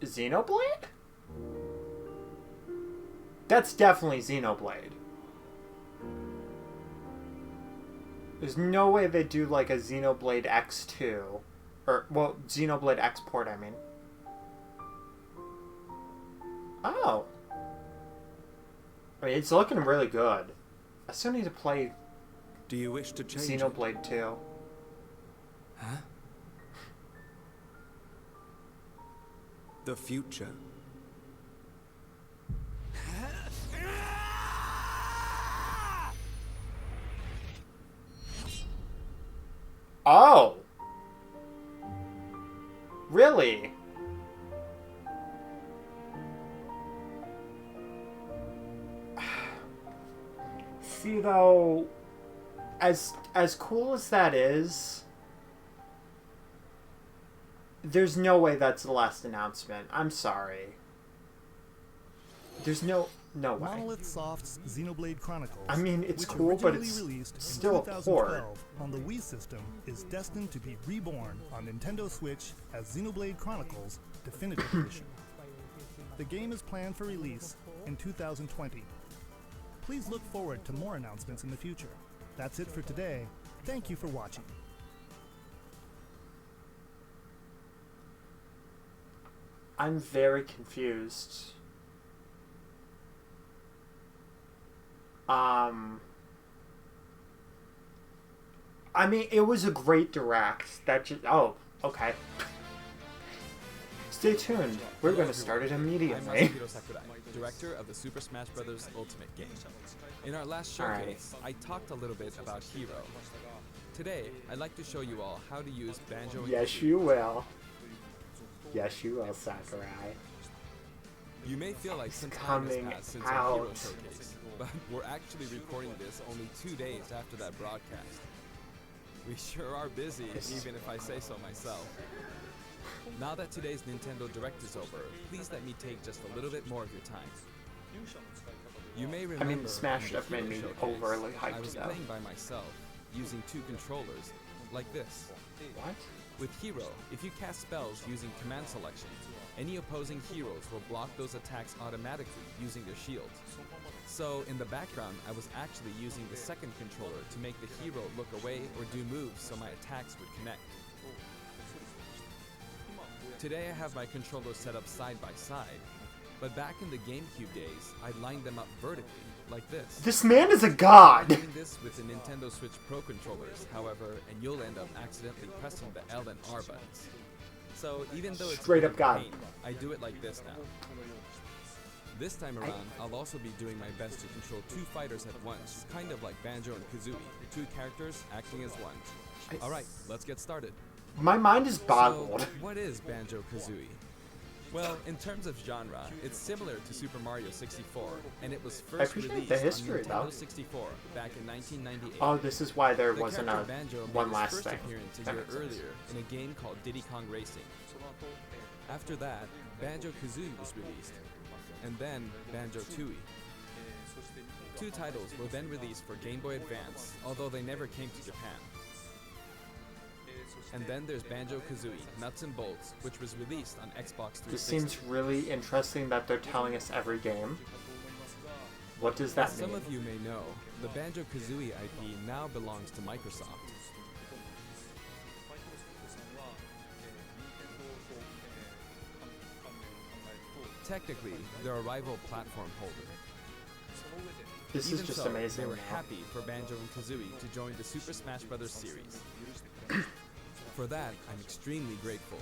Xenoblade? That's definitely Xenoblade. There's no way they do like a Xenoblade X2. Or, well, Xenoblade Export, I mean. Oh. I mean, it's looking really good. I still need to play Do you wish to change it? Xenoblade 2. Huh? The future. Oh! Really? See though, as cool as that is, there's no way that's the last announcement. I'm sorry. There's no way. Monolith Soft's Xenoblade Chronicles. I mean, it's which cool, but originally it's released in still a 2012 port. on the Wii system, is destined to be reborn on Nintendo Switch as Xenoblade Chronicles Definitive Edition. The game is planned for release in 2020. Please look forward to more announcements in the future. That's it for today. Thank you for watching. I'm very confused. I mean, it was a great direct. That just... Oh, okay. Stay tuned. We're going to start it immediately. I'm Sakurai, director of the Super Smash Bros. Ultimate game. In our last Alright. showcase, I talked a little bit about Hero. Today, I'd like to show you all how to use Banjo and Yes, you will. Yes, you will, Sakurai. You may feel like It's some time has coming passed since our Hero out. showcase, but we're actually recording this only 2 days after that broadcast. We sure are busy, even if I say so myself. Now that today's Nintendo Direct is over, please let me take just a little bit more of your time. You may remember Smash in the Stuff made Hero me showcase, overly I hyped was up. playing by myself, using 2 controllers, like this. What? With Hero, if you cast spells using command selection, any opposing heroes will block those attacks automatically using their shields. So in the background, I was actually using the second controller to make the hero look away or do moves so my attacks would connect. Today I have my controllers set up side by side, but back in the GameCube days, I lined them up vertically, like this. This man is a god! I'm doing this with the Nintendo Switch Pro controllers, however, and you'll end up accidentally pressing the L and R buttons. So even though it's Straight a up bit of a God. pain, I do it like this now. This time around, I'll also be doing my best to control 2 fighters at once, kind of like Banjo and Kazooie, 2 characters acting as one. Alright, let's get started. My mind is boggled. So, what is Banjo-Kazooie? Well, in terms of genre, it's similar to Super Mario 64, and it was first appreciate released the history, on Nintendo though. 64 back in 1998. Oh, this is why there The wasn't a character Banjo one made last his first thing. appearance a That year makes sense. earlier in a game called Diddy Kong Racing. After that, Banjo-Kazooie was released, and then Banjo-Tooie. 2 titles were then released for Game Boy Advance, although they never came to Japan. And then there's Banjo-Kazooie Nuts and Bolts, which was released on Xbox 360. This seems really interesting that they're telling us every game. What does that As mean? some of you may know, the Banjo-Kazooie IP now belongs to Microsoft. Technically, they're a rival platform holder. This Even is just so, amazing. They were now. happy for Banjo and Kazooie to join the Super Smash Bros. Series. For that, I'm extremely grateful.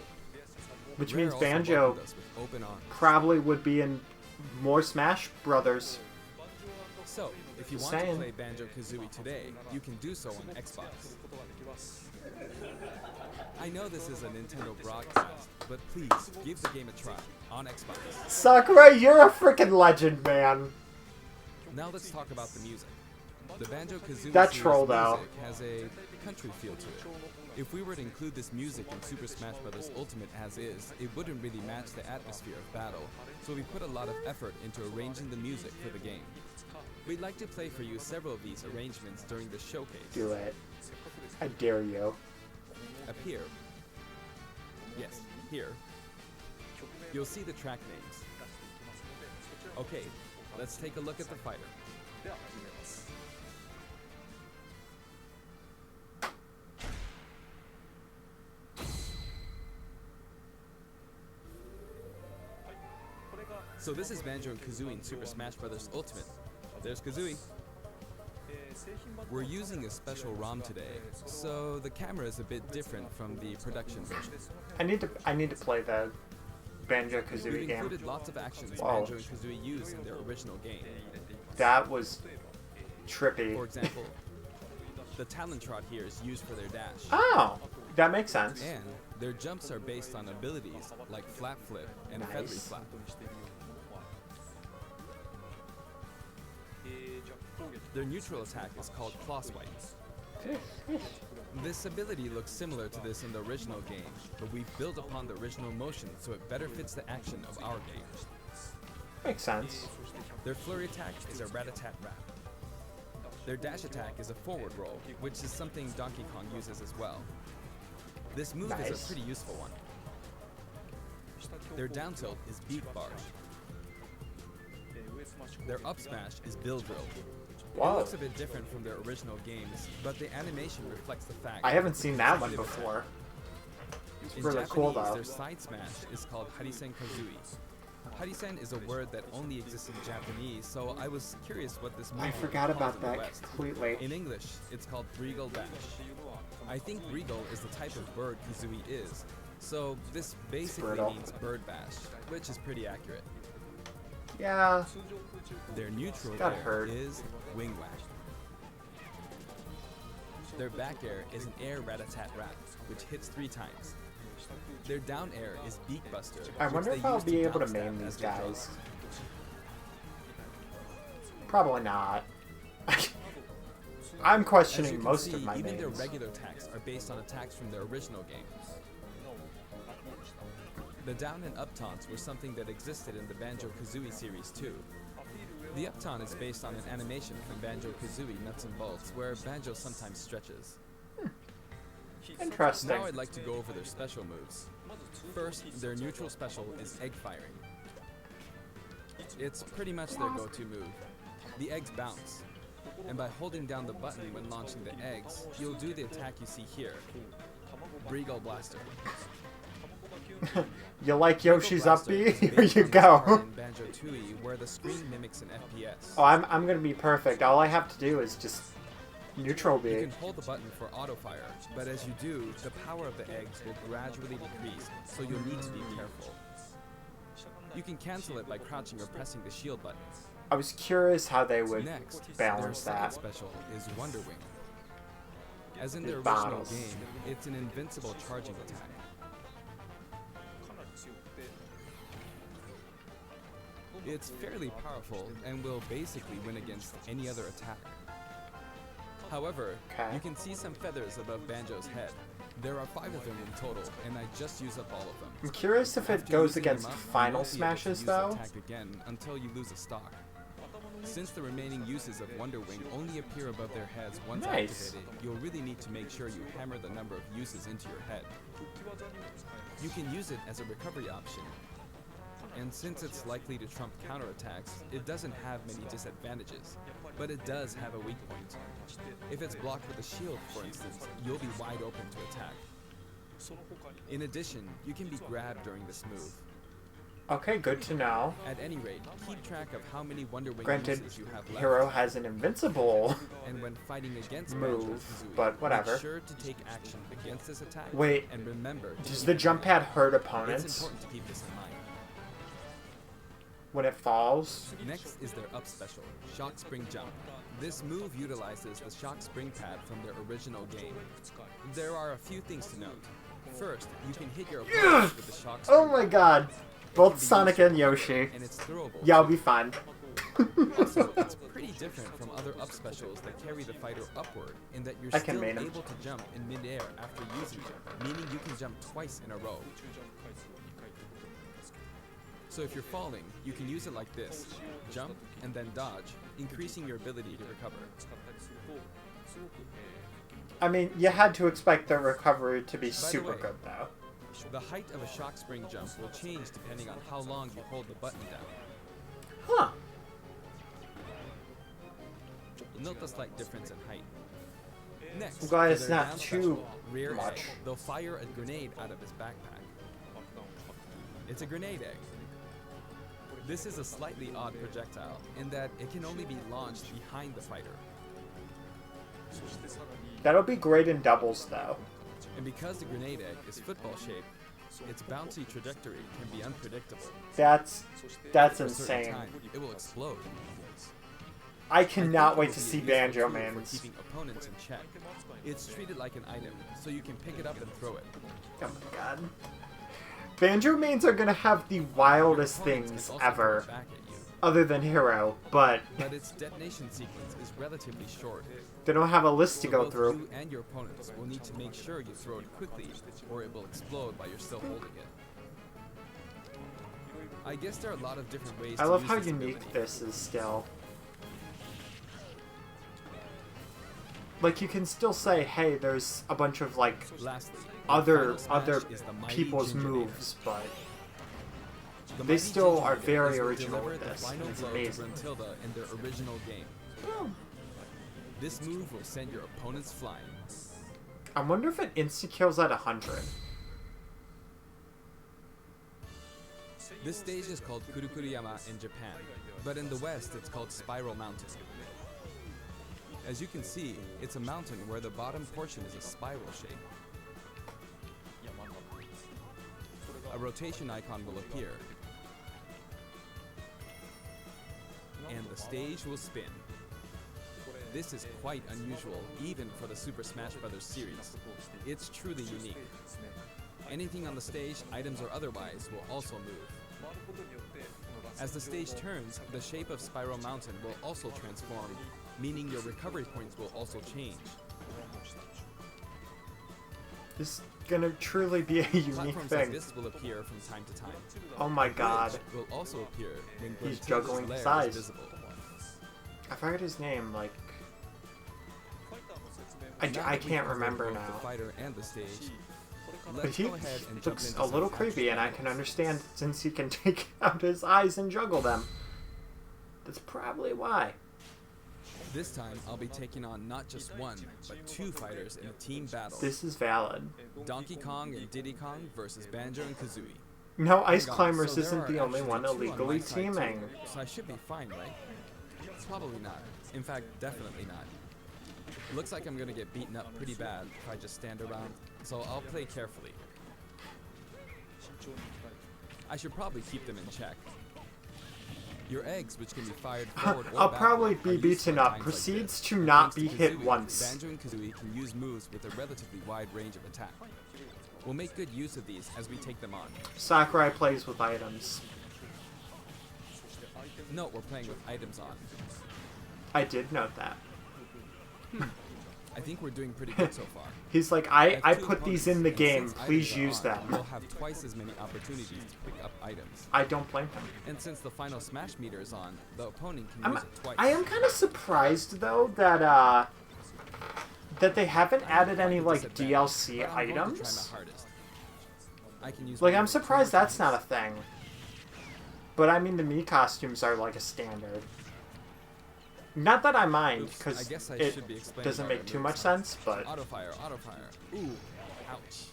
Which Rare means also Banjo welcomed us with open arms. probably would be in more Smash Brothers. So, if you Just want saying. to play Banjo-Kazooie today, you can do so on Xbox. I know this is a Nintendo broadcast, but please give the game a try on Xbox. Sakurai, you're a freaking legend, man. Now let's talk about the music. The Banjo-Kazooie That series troll, music though. has a country feel to it. If we were to include this music in Super Smash Bros. Ultimate as is, it wouldn't really match the atmosphere of battle, so we put a lot of effort into arranging the music for the game. We'd like to play for you several of these arrangements during the showcase. Do it. I dare you. Up here. Yes, here. You'll see the track names. Okay, let's take a look at the fighter. So this is Banjo and Kazooie in Super Smash Bros. Ultimate. There's Kazooie. We're using a special ROM today, so the camera is a bit different from the production version. I need to play the Banjo We've Kazooie game. included lots of actions Whoa. Banjo and Kazooie use in their original game. That was trippy. For example, the talent trot here is used for their dash. Oh, that makes sense. And their jumps are based on abilities like flap flip and Nice. feathery flap. Their neutral attack is called claw swipe. This ability looks similar to this in the original game, but we've built upon the original motion so it better fits the action of our game. Makes sense. Their flurry attack is a rat-a-tat-rat. Their dash attack is a forward roll, which is something Donkey Kong uses as well. This move is Nice. a pretty useful one. Their down tilt is beat barge. Their up smash is bill drill. Wow. It looks a bit different from their original games, but the animation reflects the fact I haven't it's a seen that one consecutive before. attack. It's In really Japanese, cool though. their side smash is called Harisen Kazooie. Harisen is a word that only exists in Japanese, so I was curious what this move I would be forgot called about in the that West. completely. In English, it's called Regal Dash. I think Regal is the type of bird Kazooie is, So this basically brutal. means bird bash, which is pretty accurate. Yeah. Their neutral Got air hurt. is wing whack. Their back air is an air rat-a-tat-rat, which hits 3 times. Their down air is beak buster. I which wonder they if I'll use be able to downstab main as these their guys. draw. Probably not. I'm As questioning you can most see, of my even their names. regular attacks are based on attacks from their original game. The down and up taunts were something that existed in the Banjo-Kazooie series too. The up taunt is based on an animation from Banjo-Kazooie Nuts and Bolts where Banjo sometimes stretches. Interesting. Now I'd like to go over their special moves. First, their neutral special is egg firing. It's pretty much their go-to move. The eggs bounce, and by holding down the button when launching the eggs, you'll do the attack you see here, Breagle Blaster. You like Yoshi's Blaster up B? is Here based you on this part go. in Banjo-Tooie, where the screen mimics an FPS. Oh, I'm gonna be perfect. All I have to do is just neutral You B. can hold the button for auto fire, but as you do, the power of the eggs will gradually decrease, so you'll need to be careful. You can cancel it by crouching or pressing the shield button. I was curious how they would Next, balance their second that. special is Wonder Wing. As in the It original bottles. game, it's an invincible charging attack. It's fairly powerful and will basically win against any other attacker. However, Okay. you can see some feathers above Banjo's head. There are 5 of them in total, and I just used up all of them. I'm curious if it After goes using them against up, you final won't be able to smashes use the though. attack again until you lose a stock. Since the remaining uses of Wonder Wing only appear above their heads once Nice. activated, you'll really need to make sure you hammer the number of uses into your head. You can use it as a recovery option. And since it's likely to trump counterattacks, it doesn't have many disadvantages, but it does have a weak point. If it's blocked with a shield, for instance, you'll be wide open to attack. In addition, you can be grabbed during this move. Okay, good to know. At any rate, keep track of how many Wonder Wing Granted, uses you have left. Hero has an invincible And when fighting against move, Banjo-Kazooie, but whatever. make sure to take action against this attack. Wait, and remember, to does keep the it jump in pad mind. hurt It's opponents important to keep this in mind. when it falls? Next is their up special, Shock Spring Jump. This move utilizes the Shock Spring pad from their original game. There are a few things to note. First, you can hit your opponent with the Shock Spring. Oh my god. Both Sonic and Yoshi. And it's throwable. Yeah, I'll be fine. Also, it's pretty different from other up specials that carry the fighter upward in that you're I can still main him. able to jump in midair after using it, meaning you can jump twice in a row. So if you're falling, you can use it like this, jump and then dodge, increasing your ability to recover. I mean, you had to expect the recovery to be By the super way, good though. The height of a shock spring jump will change depending on how long you hold the button down. Huh. Note the slight difference in height. Next, I'm glad for it's their not down too special, rear much. egg, they'll fire a grenade out of his backpack. It's a grenade egg. This is a slightly odd projectile in that it can only be launched behind the fighter. That'll be great in doubles though. And because the grenade egg is football shaped, its bouncy trajectory can be unpredictable. That's For a certain insane. time, it will explode. I I cannot think wait it to will be see a useful Banjo tool Mans. for keeping opponents in check. It's treated like an item, so you can pick it up and throw it. Oh my god. Banjo Mains are gonna have the wildest Your opponents things can also throw ever, it back at you, other than Hero, but but its detonation sequence is relatively short. they don't have a list to So go both through. you and your opponents will need to make sure you throw it quickly, or it will explode while you're still holding it. I guess there are a lot of different ways I to love use how this unique ability. this is still. Like, you can still say, hey, there's a bunch of, like, Lastly, the other final smash is the mighty people's Ginger moves, but The they mighty still Ginger are Nugget very is what original delivered with the this, final and it's blow to amazing. Gruntilda in their original game. This move will send your opponents flying. I wonder if it insta-kills at 100. This stage is called Kurukuruyama in Japan, but in the West it's called Spiral Mountain. As you can see, it's a mountain where the bottom portion is a spiral shape. a rotation icon will appear. And the stage will spin. This is quite unusual, even for the Super Smash Bros. Series. It's truly unique. Anything on the stage, items or otherwise, will also move. As the stage turns, the shape of Spiral Mountain will also transform, meaning your recovery points will also change. This is gonna truly be a unique Platforms thing. like this will appear from time to time. Oh my The god. bridge will also appear when He's Gruntilda's juggling lair his is eyes. visible. I forgot his name, like... Now that I we've can't covered remember both now. the fighter and the stage, But let's he go ahead and jump looks into a some little action creepy, and I demos. can understand since he can take out his eyes and juggle them. That's probably why. This time, I'll be taking on not just one, but two fighters in a team battle. This is valid. Donkey Kong and Diddy Kong versus Banjo and Kazooie. No, Ice Hang on, Climbers so there isn't are the only actually one two on illegally my side too, teaming. So I should be fine, right? Probably not. In fact, definitely not. It looks like I'm gonna get beaten up pretty bad if I just stand around, so I'll play carefully. I should probably keep them in check. Your eggs, which can be fired forward or I'll probably backward, be are useful beaten at up. times like Proceeds this. to not Thanks be to hit Kazooie, once. Banjo and Kazooie can use moves with a relatively wide range of attack. We'll make good use of these as we take them on. Sakurai plays with items. Note we're playing with items on. I did note that. I think we're doing pretty good so far. He's like, I I have two put these opponents, in the and game. since Please items are use on, them. We'll have twice as many opportunities to pick up items. I don't blame him. And since the final smash meter is on, the opponent can use it twice. I am kind of surprised though that that they haven't added any like DLC but I'm going to try items. my hardest. I can use Like my I'm move surprised 2 more that's not a times. thing. But I mean the Mii costumes are like a standard. Not that I mind, Oops, because I guess I it should be explaining doesn't all make their too moves, much huh? sense, but... Auto fire, auto fire. Ooh, ouch.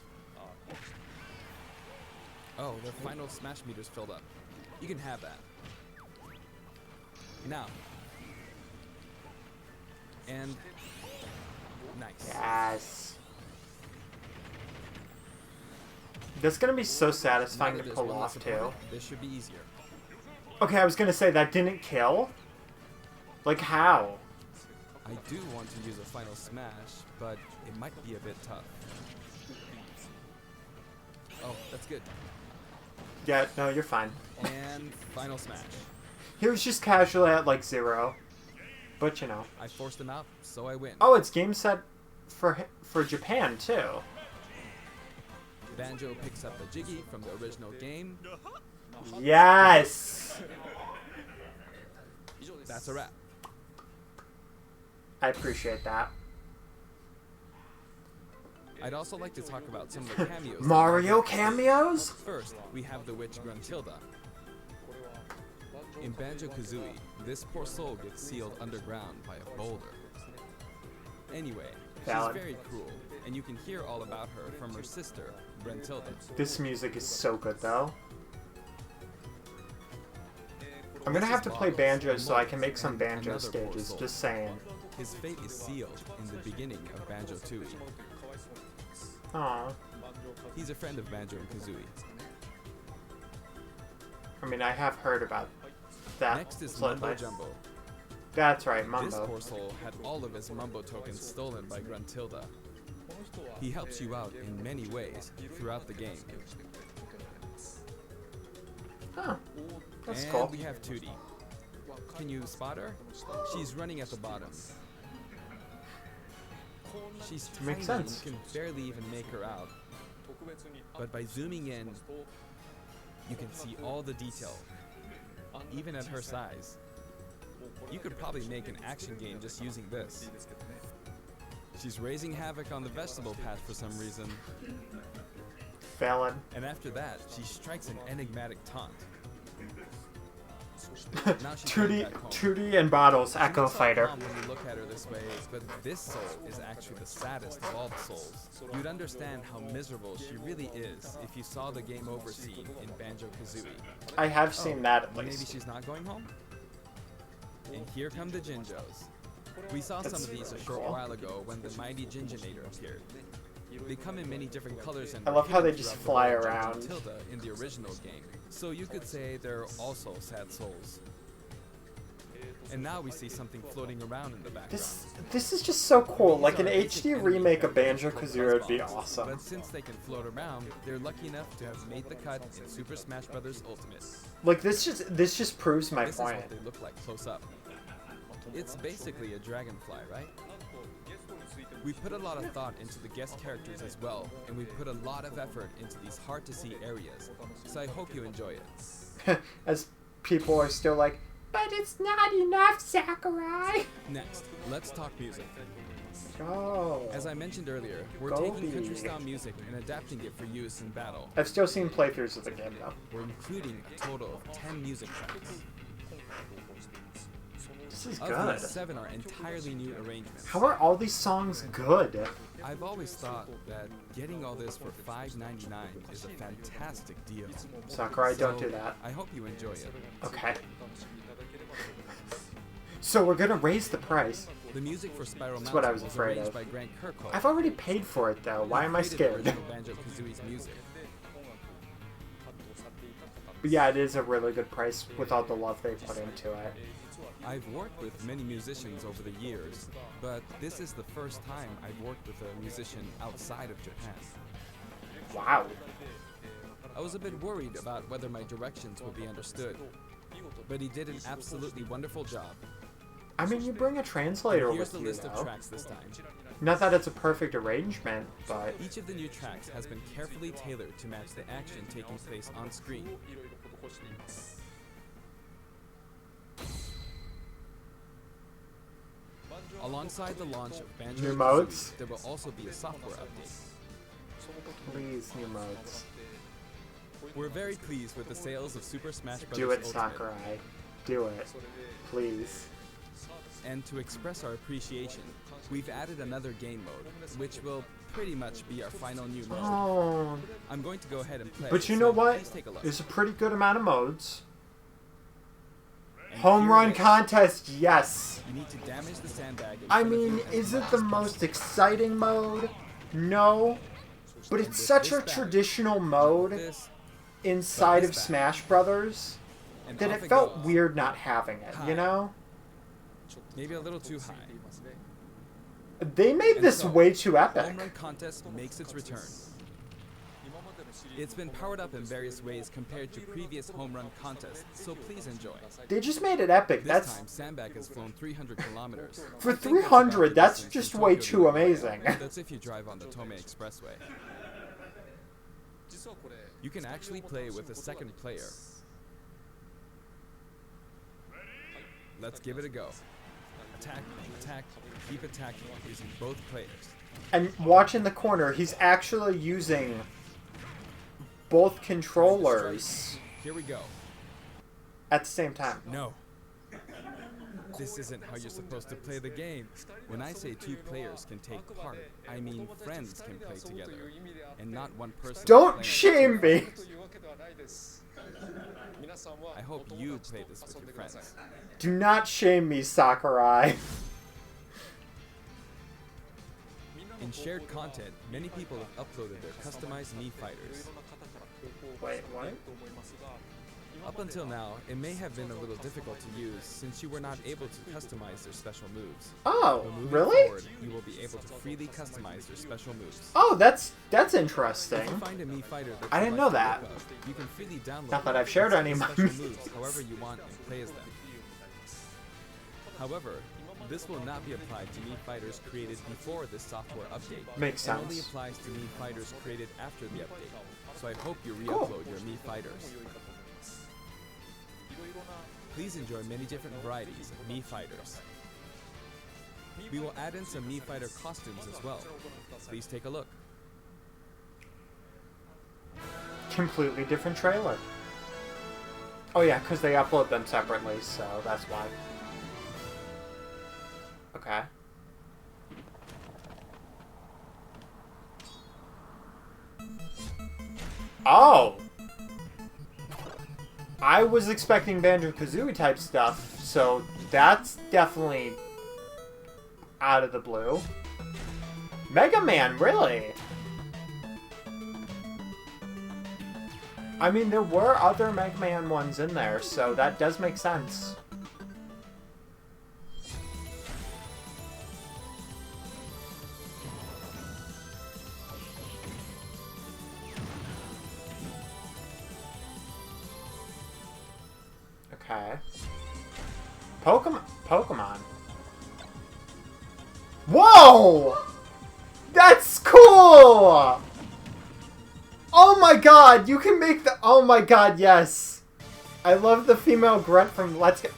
Oh, the final smash meter's filled up. You can have that. Now. And nice. Yes. That's gonna be so Now satisfying that to there's pull one less off, too. opponent, this should be easier. Okay, I was gonna say, that didn't kill? Like, how? I do want to use a final smash, but it might be a bit tough. Oh, that's good. Yeah, no, you're fine. And final smash. He was just casually at, like, 0. But, you know. I forced him out, so I win. Oh, it's game set for Japan, too. Banjo picks up the Jiggy from the original game. Yes! That's a wrap. I appreciate that. I'd also like to talk about some of the cameos. Mario cameos? First, we have the witch Gruntilda. In Banjo-Kazooie, this poor soul gets sealed underground by a boulder. Anyway, Valid. she's very cruel, and you can hear all about her from her sister, Gruntilda. This music is so good, though. I'm gonna have to play Banjo so I can make some Banjo stages, just saying. His fate is sealed in the beginning of Banjo-Tooie. Aw. He's a friend of Banjo and Kazooie. I mean, I have heard about that. Next is slightly. Mumbo Jumbo. That's right, This Mumbo. poor soul had all of his Mumbo tokens stolen by Gruntilda. He helps you out in many ways throughout the game. Huh. That's And cool. we have Tootie. Can you spot her? She's running at the bottom. She's tiny Makes sense. and you can barely even make her out. But by zooming in, you can see all the detail, even at her size. You could probably make an action game just using this. She's raising havoc on the vegetable patch for some reason. Valid. And after that, she strikes an enigmatic taunt. Now she's headed back home. Tootie and Bottles, She Echo looks all Fighter. calm when you look at her this way, but this soul is actually the saddest of all the souls. You'd understand how miserable she really is if you saw the game over scene in Banjo-Kazooie. I have seen that at Maybe least. she's not going home? And here come the Jinjos. We saw some That's of these a really short cool. while ago when the mighty Jinjonator appeared. They come in many different colors and I were love how hidden they just throughout the fly world around. of Tilda in the original game. So you could say they're also sad souls. And now we see something floating around in the background. This is just so cool. Like an HD remake of Banjo-Kazooie would be awesome. But since they can float around, they're lucky enough to have made the cut in Super Smash Bros. Ultimate. Like this just proves my This point. is what they look like close up. It's basically a dragonfly, right? We put a lot of thought into the guest characters as well, and we put a lot of effort into these hard-to-see areas. So I hope you enjoy it. As people are still like, but it's not enough, Sakurai! Next, let's talk music. Go. As I mentioned earlier, we're Go taking be. country-style music and adapting it for use in battle. I've still seen playthroughs of the game though. We're including a total of 10 music tracks. This is Of good. these, 7 are entirely new arrangements. How are all these songs good? I've always thought that getting all this for $5.99 is a fantastic deal. Sakurai, don't do that. I hope you enjoy it. Okay. So we're gonna raise the price. The music for Spiral That's what I Mountain was afraid arranged of. by Grant Kirkhope. I've already paid for it though. Why am I scared? Banjo-Kazooie's music. But yeah, it is a really good price with all the love they put into it. I've worked with many musicians over the years, but this is the first time I've worked with a musician outside of Japan. Wow. I was a bit worried about whether my directions would be understood, but he did an absolutely wonderful job. I mean, you bring a translator Here's with the you list of though. tracks this time. Not that it's a perfect arrangement, but Each of the new tracks has been carefully tailored to match the action taking place on screen. Alongside the launch of Banjo New modes? there will also be a software update. please, new modes. We're very pleased with the sales of Super Smash Bros. Do it, Ultimate. Sakurai. Do it. Please. And to express our appreciation, we've added another game mode, which will pretty much be our final new mode. Oh. I'm going to go ahead and play. But you so know what? Please take a look. There's a pretty good amount of modes. And Home here run it is. contest, yes. You need to damage the sandbag. in I front of mean, you as is it much the as most possible. exciting mode? No. But And it's with such this a bag, traditional mode this, inside this of bag. Smash Brothers and that off it felt goes. weird not having it, you know? Maybe a little too high. They made And this so, way too Home epic. Run Contest makes its return. It's been powered up in various ways compared to previous Home Run contests, so please enjoy. They just made it epic. This That's time, Sandbag has flown 300 kilometers. for I think that's 300. about the That's distance just from way Tokyo to too Nagoya. amazing. That's if you drive on the Tomei Expressway. You can actually play with a second player. Let's give it a go. Attack, attack, keep attacking using both players. And watch in the corner, he's actually using both controllers Here we go. at the same time. No. This isn't how you're supposed to play the game. When I say two players can take part, I mean friends can play together, and not one person. Don't playing shame me. I hope you play this with your friends. Do not shame me, Sakurai. In shared content, many people have uploaded their customized Mii fighters. Wait, what? Up until now, it may have been a little difficult to use since you were not able to customize their special moves. Oh, But moving really? forward, you will be able to freely customize their special moves. Oh, that's If interesting. you find a Mii fighter that I you didn't like know the that. look of, you can freely download Not that them I've shared and any of my special Miis. moves however you want and play as them. However, this will not be applied to Mii fighters created before this software update. Makes and only sense. applies to Mii fighters created after the update. So I hope you Cool. re-upload your Mii fighters. Please enjoy many different varieties of Mii fighters. We will add in some Mii fighter costumes as well. Please take a look. Completely different trailer. Oh yeah, because they upload them separately, so that's why. Okay. Oh! I was expecting Banjo-Kazooie type stuff, so that's definitely out of the blue. Mega Man, really? I mean, there were other Mega Man ones in there, so that does make sense. Okay. Pokemon. Whoa! That's cool! Oh my god, you can make the... Oh my god, yes. I love the female grunt from Let's Get...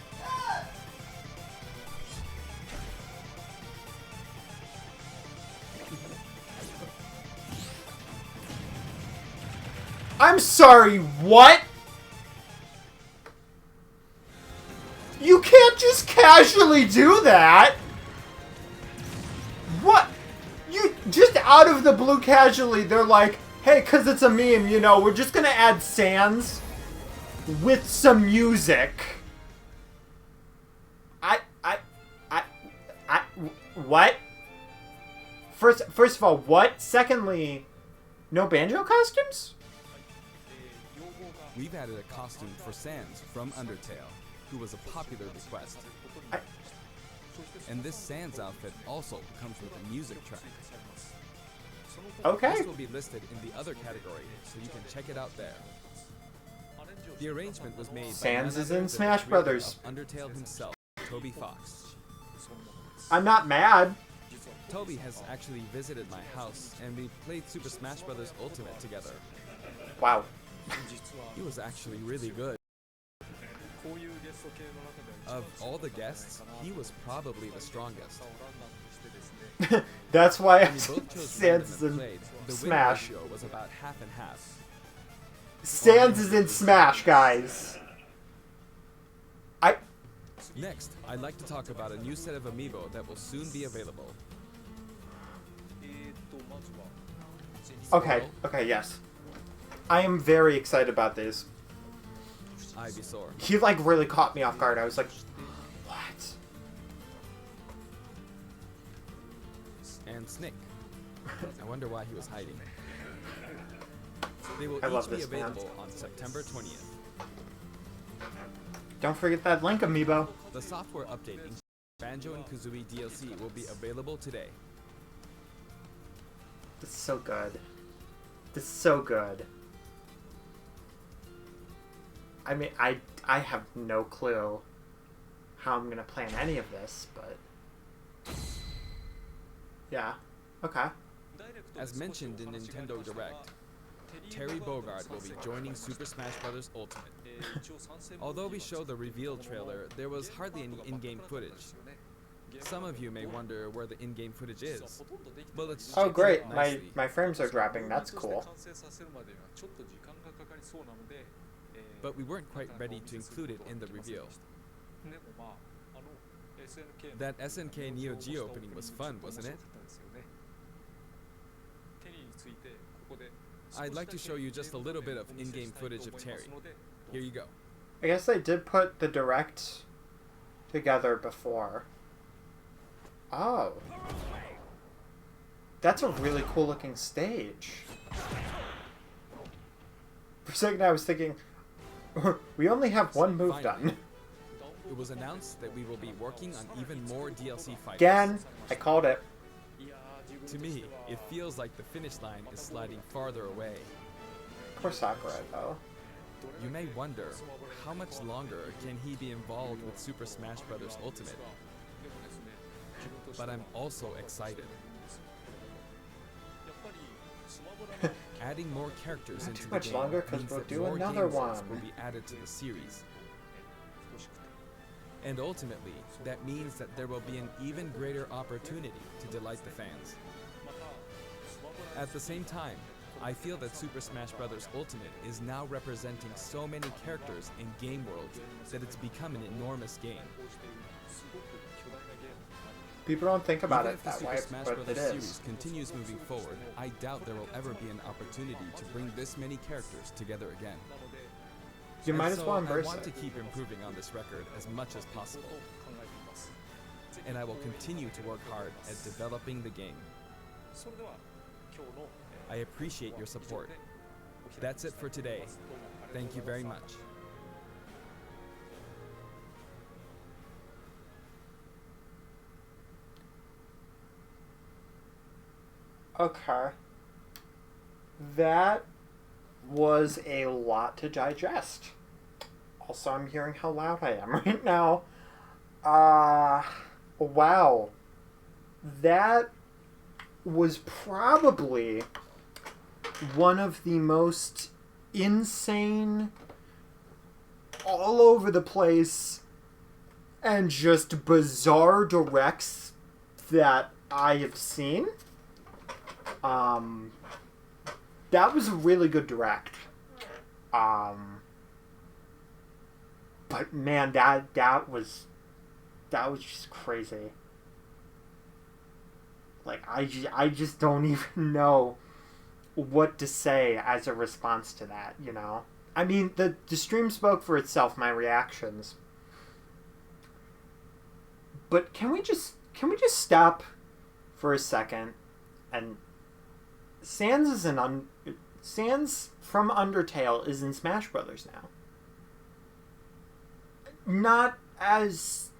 I'm sorry, what? You can't just casually do that! What? You just out of the blue casually, they're like, hey, cause it's a meme, you know, we're just gonna add Sans with some music. What? First of all, what? Secondly, no banjo costumes? We've added a costume for Sans from Undertale, who was a popular request. And this Sans outfit also comes with a music track. Okay. This will be listed in the other category, so you can check it out there. The arrangement was made Sans by is in Smash Brothers. Undertale himself, Toby Fox. I'm not mad. Toby has actually visited my house, and we played Super Smash Bros. Ultimate together. Wow. He was actually really good. Of all the guests, he was probably the strongest. That's why When we both chose Sans is random in and played, the win Smash. ratio was about half and half. Sans is in Smash, guys. Next, I'd like to talk about a new set of amiibo that will soon be available. Okay, yes. I am very excited about this. Ivysaur. He, like, really caught me off guard. I was like, what? And Snake. I wonder why he was hiding. They will I love each be this, man. available on September 20th. Don't forget that Link amiibo. The software update in Banjo and Kazooie DLC will be available today. This is so good. This is so good. I mean, I have no clue how I'm gonna plan any of this, but yeah, okay. As mentioned in Nintendo Direct, Terry Bogard will be joining Super Smash Bros. Ultimate. Although we showed the reveal trailer, there was hardly any in-game footage. Some of you may wonder where the in-game footage is. Well, let's Oh check it great, out nicely. my frames are dropping. That's cool. But we weren't quite ready to include it in the reveal. That SNK Neo Geo opening was fun, wasn't it? I'd like to show you just a little bit of in-game footage of Terry. Here you go. I guess they did put the direct together before. Oh. That's a really cool looking stage. For a second I was thinking, we only have one move done. It was announced that we will be working on even more DLC fighters. Again, I called it. To me, it feels like the finish line is sliding farther away. Poor Sakurai, though. You may wonder, how much longer can he be involved with Super Smash Bros. Ultimate? But I'm also excited. Adding more characters into too the much game longer, 'cause means we'll that do more another game modes one. will be added to the series. And ultimately, that means that there will be an even greater opportunity to delight the fans. At the same time, I feel that Super Smash Bros. Ultimate is now representing so many characters in game worlds that it's become an enormous game. People don't think about Even it if the that Super way, Smash but Bros. it series is. continues moving forward, I doubt there will ever be an opportunity to bring this many characters together again. You And might as so well embrace I want it. to keep improving on this record as much as possible. And I will continue to work hard at developing the game. I appreciate your support. That's it for today. Thank you very much. Okay. That was a lot to digest. Also, I'm hearing how loud I am right now. Wow. That was probably one of the most insane, all over the place, and just bizarre directs that I have seen. That was a really good direct. But man, that was just crazy. Like, I just don't even know what to say as a response to that, you know? I mean, the stream spoke for itself, my reactions. But can we just stop for a second? And Sans from Undertale is in Smash Brothers now. Not as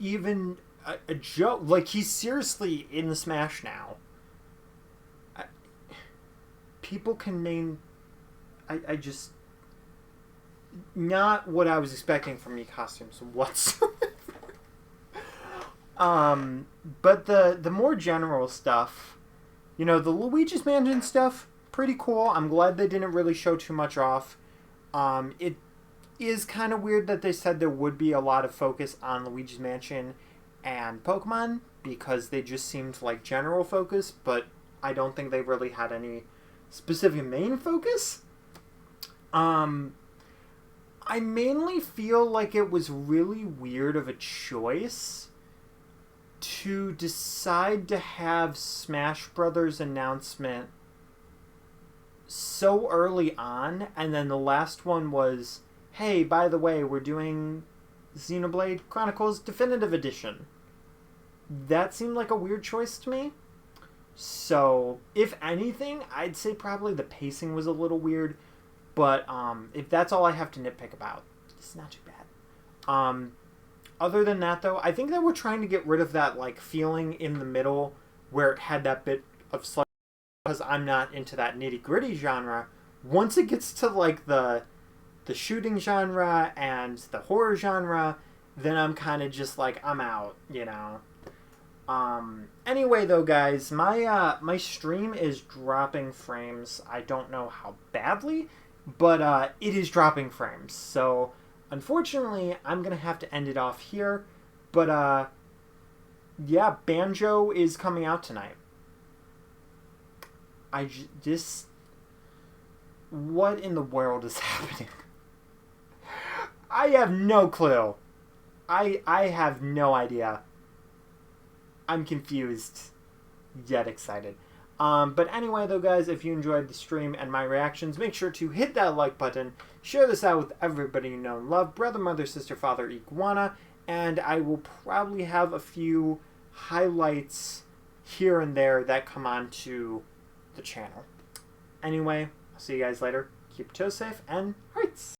even a joke. Like, he's seriously in the Smash now. People can name... I just... Not what I was expecting from Mii costumes whatsoever. But the more general stuff... You know, the Luigi's Mansion stuff, pretty cool. I'm glad they didn't really show too much off. It is kind of weird that they said there would be a lot of focus on Luigi's Mansion and Pokemon, because they just seemed like general focus, but I don't think they really had any specific main focus. I mainly feel like it was really weird of a choice to decide to have Smash Brothers announcement so early on, and then the last one was, hey, by the way, we're doing Xenoblade Chronicles Definitive Edition. That seemed like a weird choice to me. So, if anything, I'd say probably the pacing was a little weird, but if that's all I have to nitpick about, it's not too bad. Other than that, though, I think that we're trying to get rid of that, like, feeling in the middle where it had that bit of slight, because I'm not into that nitty-gritty genre. Once it gets to, like, the shooting genre and the horror genre, then I'm kind of just like, I'm out, you know. Anyway, though, guys, my stream is dropping frames. I don't know how badly, but it is dropping frames, so... Unfortunately, I'm going to have to end it off here, but, yeah, Banjo is coming out tonight. What in the world is happening? I have no clue. I have no idea. I'm confused, yet excited. But anyway, though, guys, if you enjoyed the stream and my reactions, make sure to hit that like button, share this out with everybody you know and love, brother, mother, sister, father, iguana, and I will probably have a few highlights here and there that come onto the channel. Anyway, I'll see you guys later. Keep your toes safe, and hearts!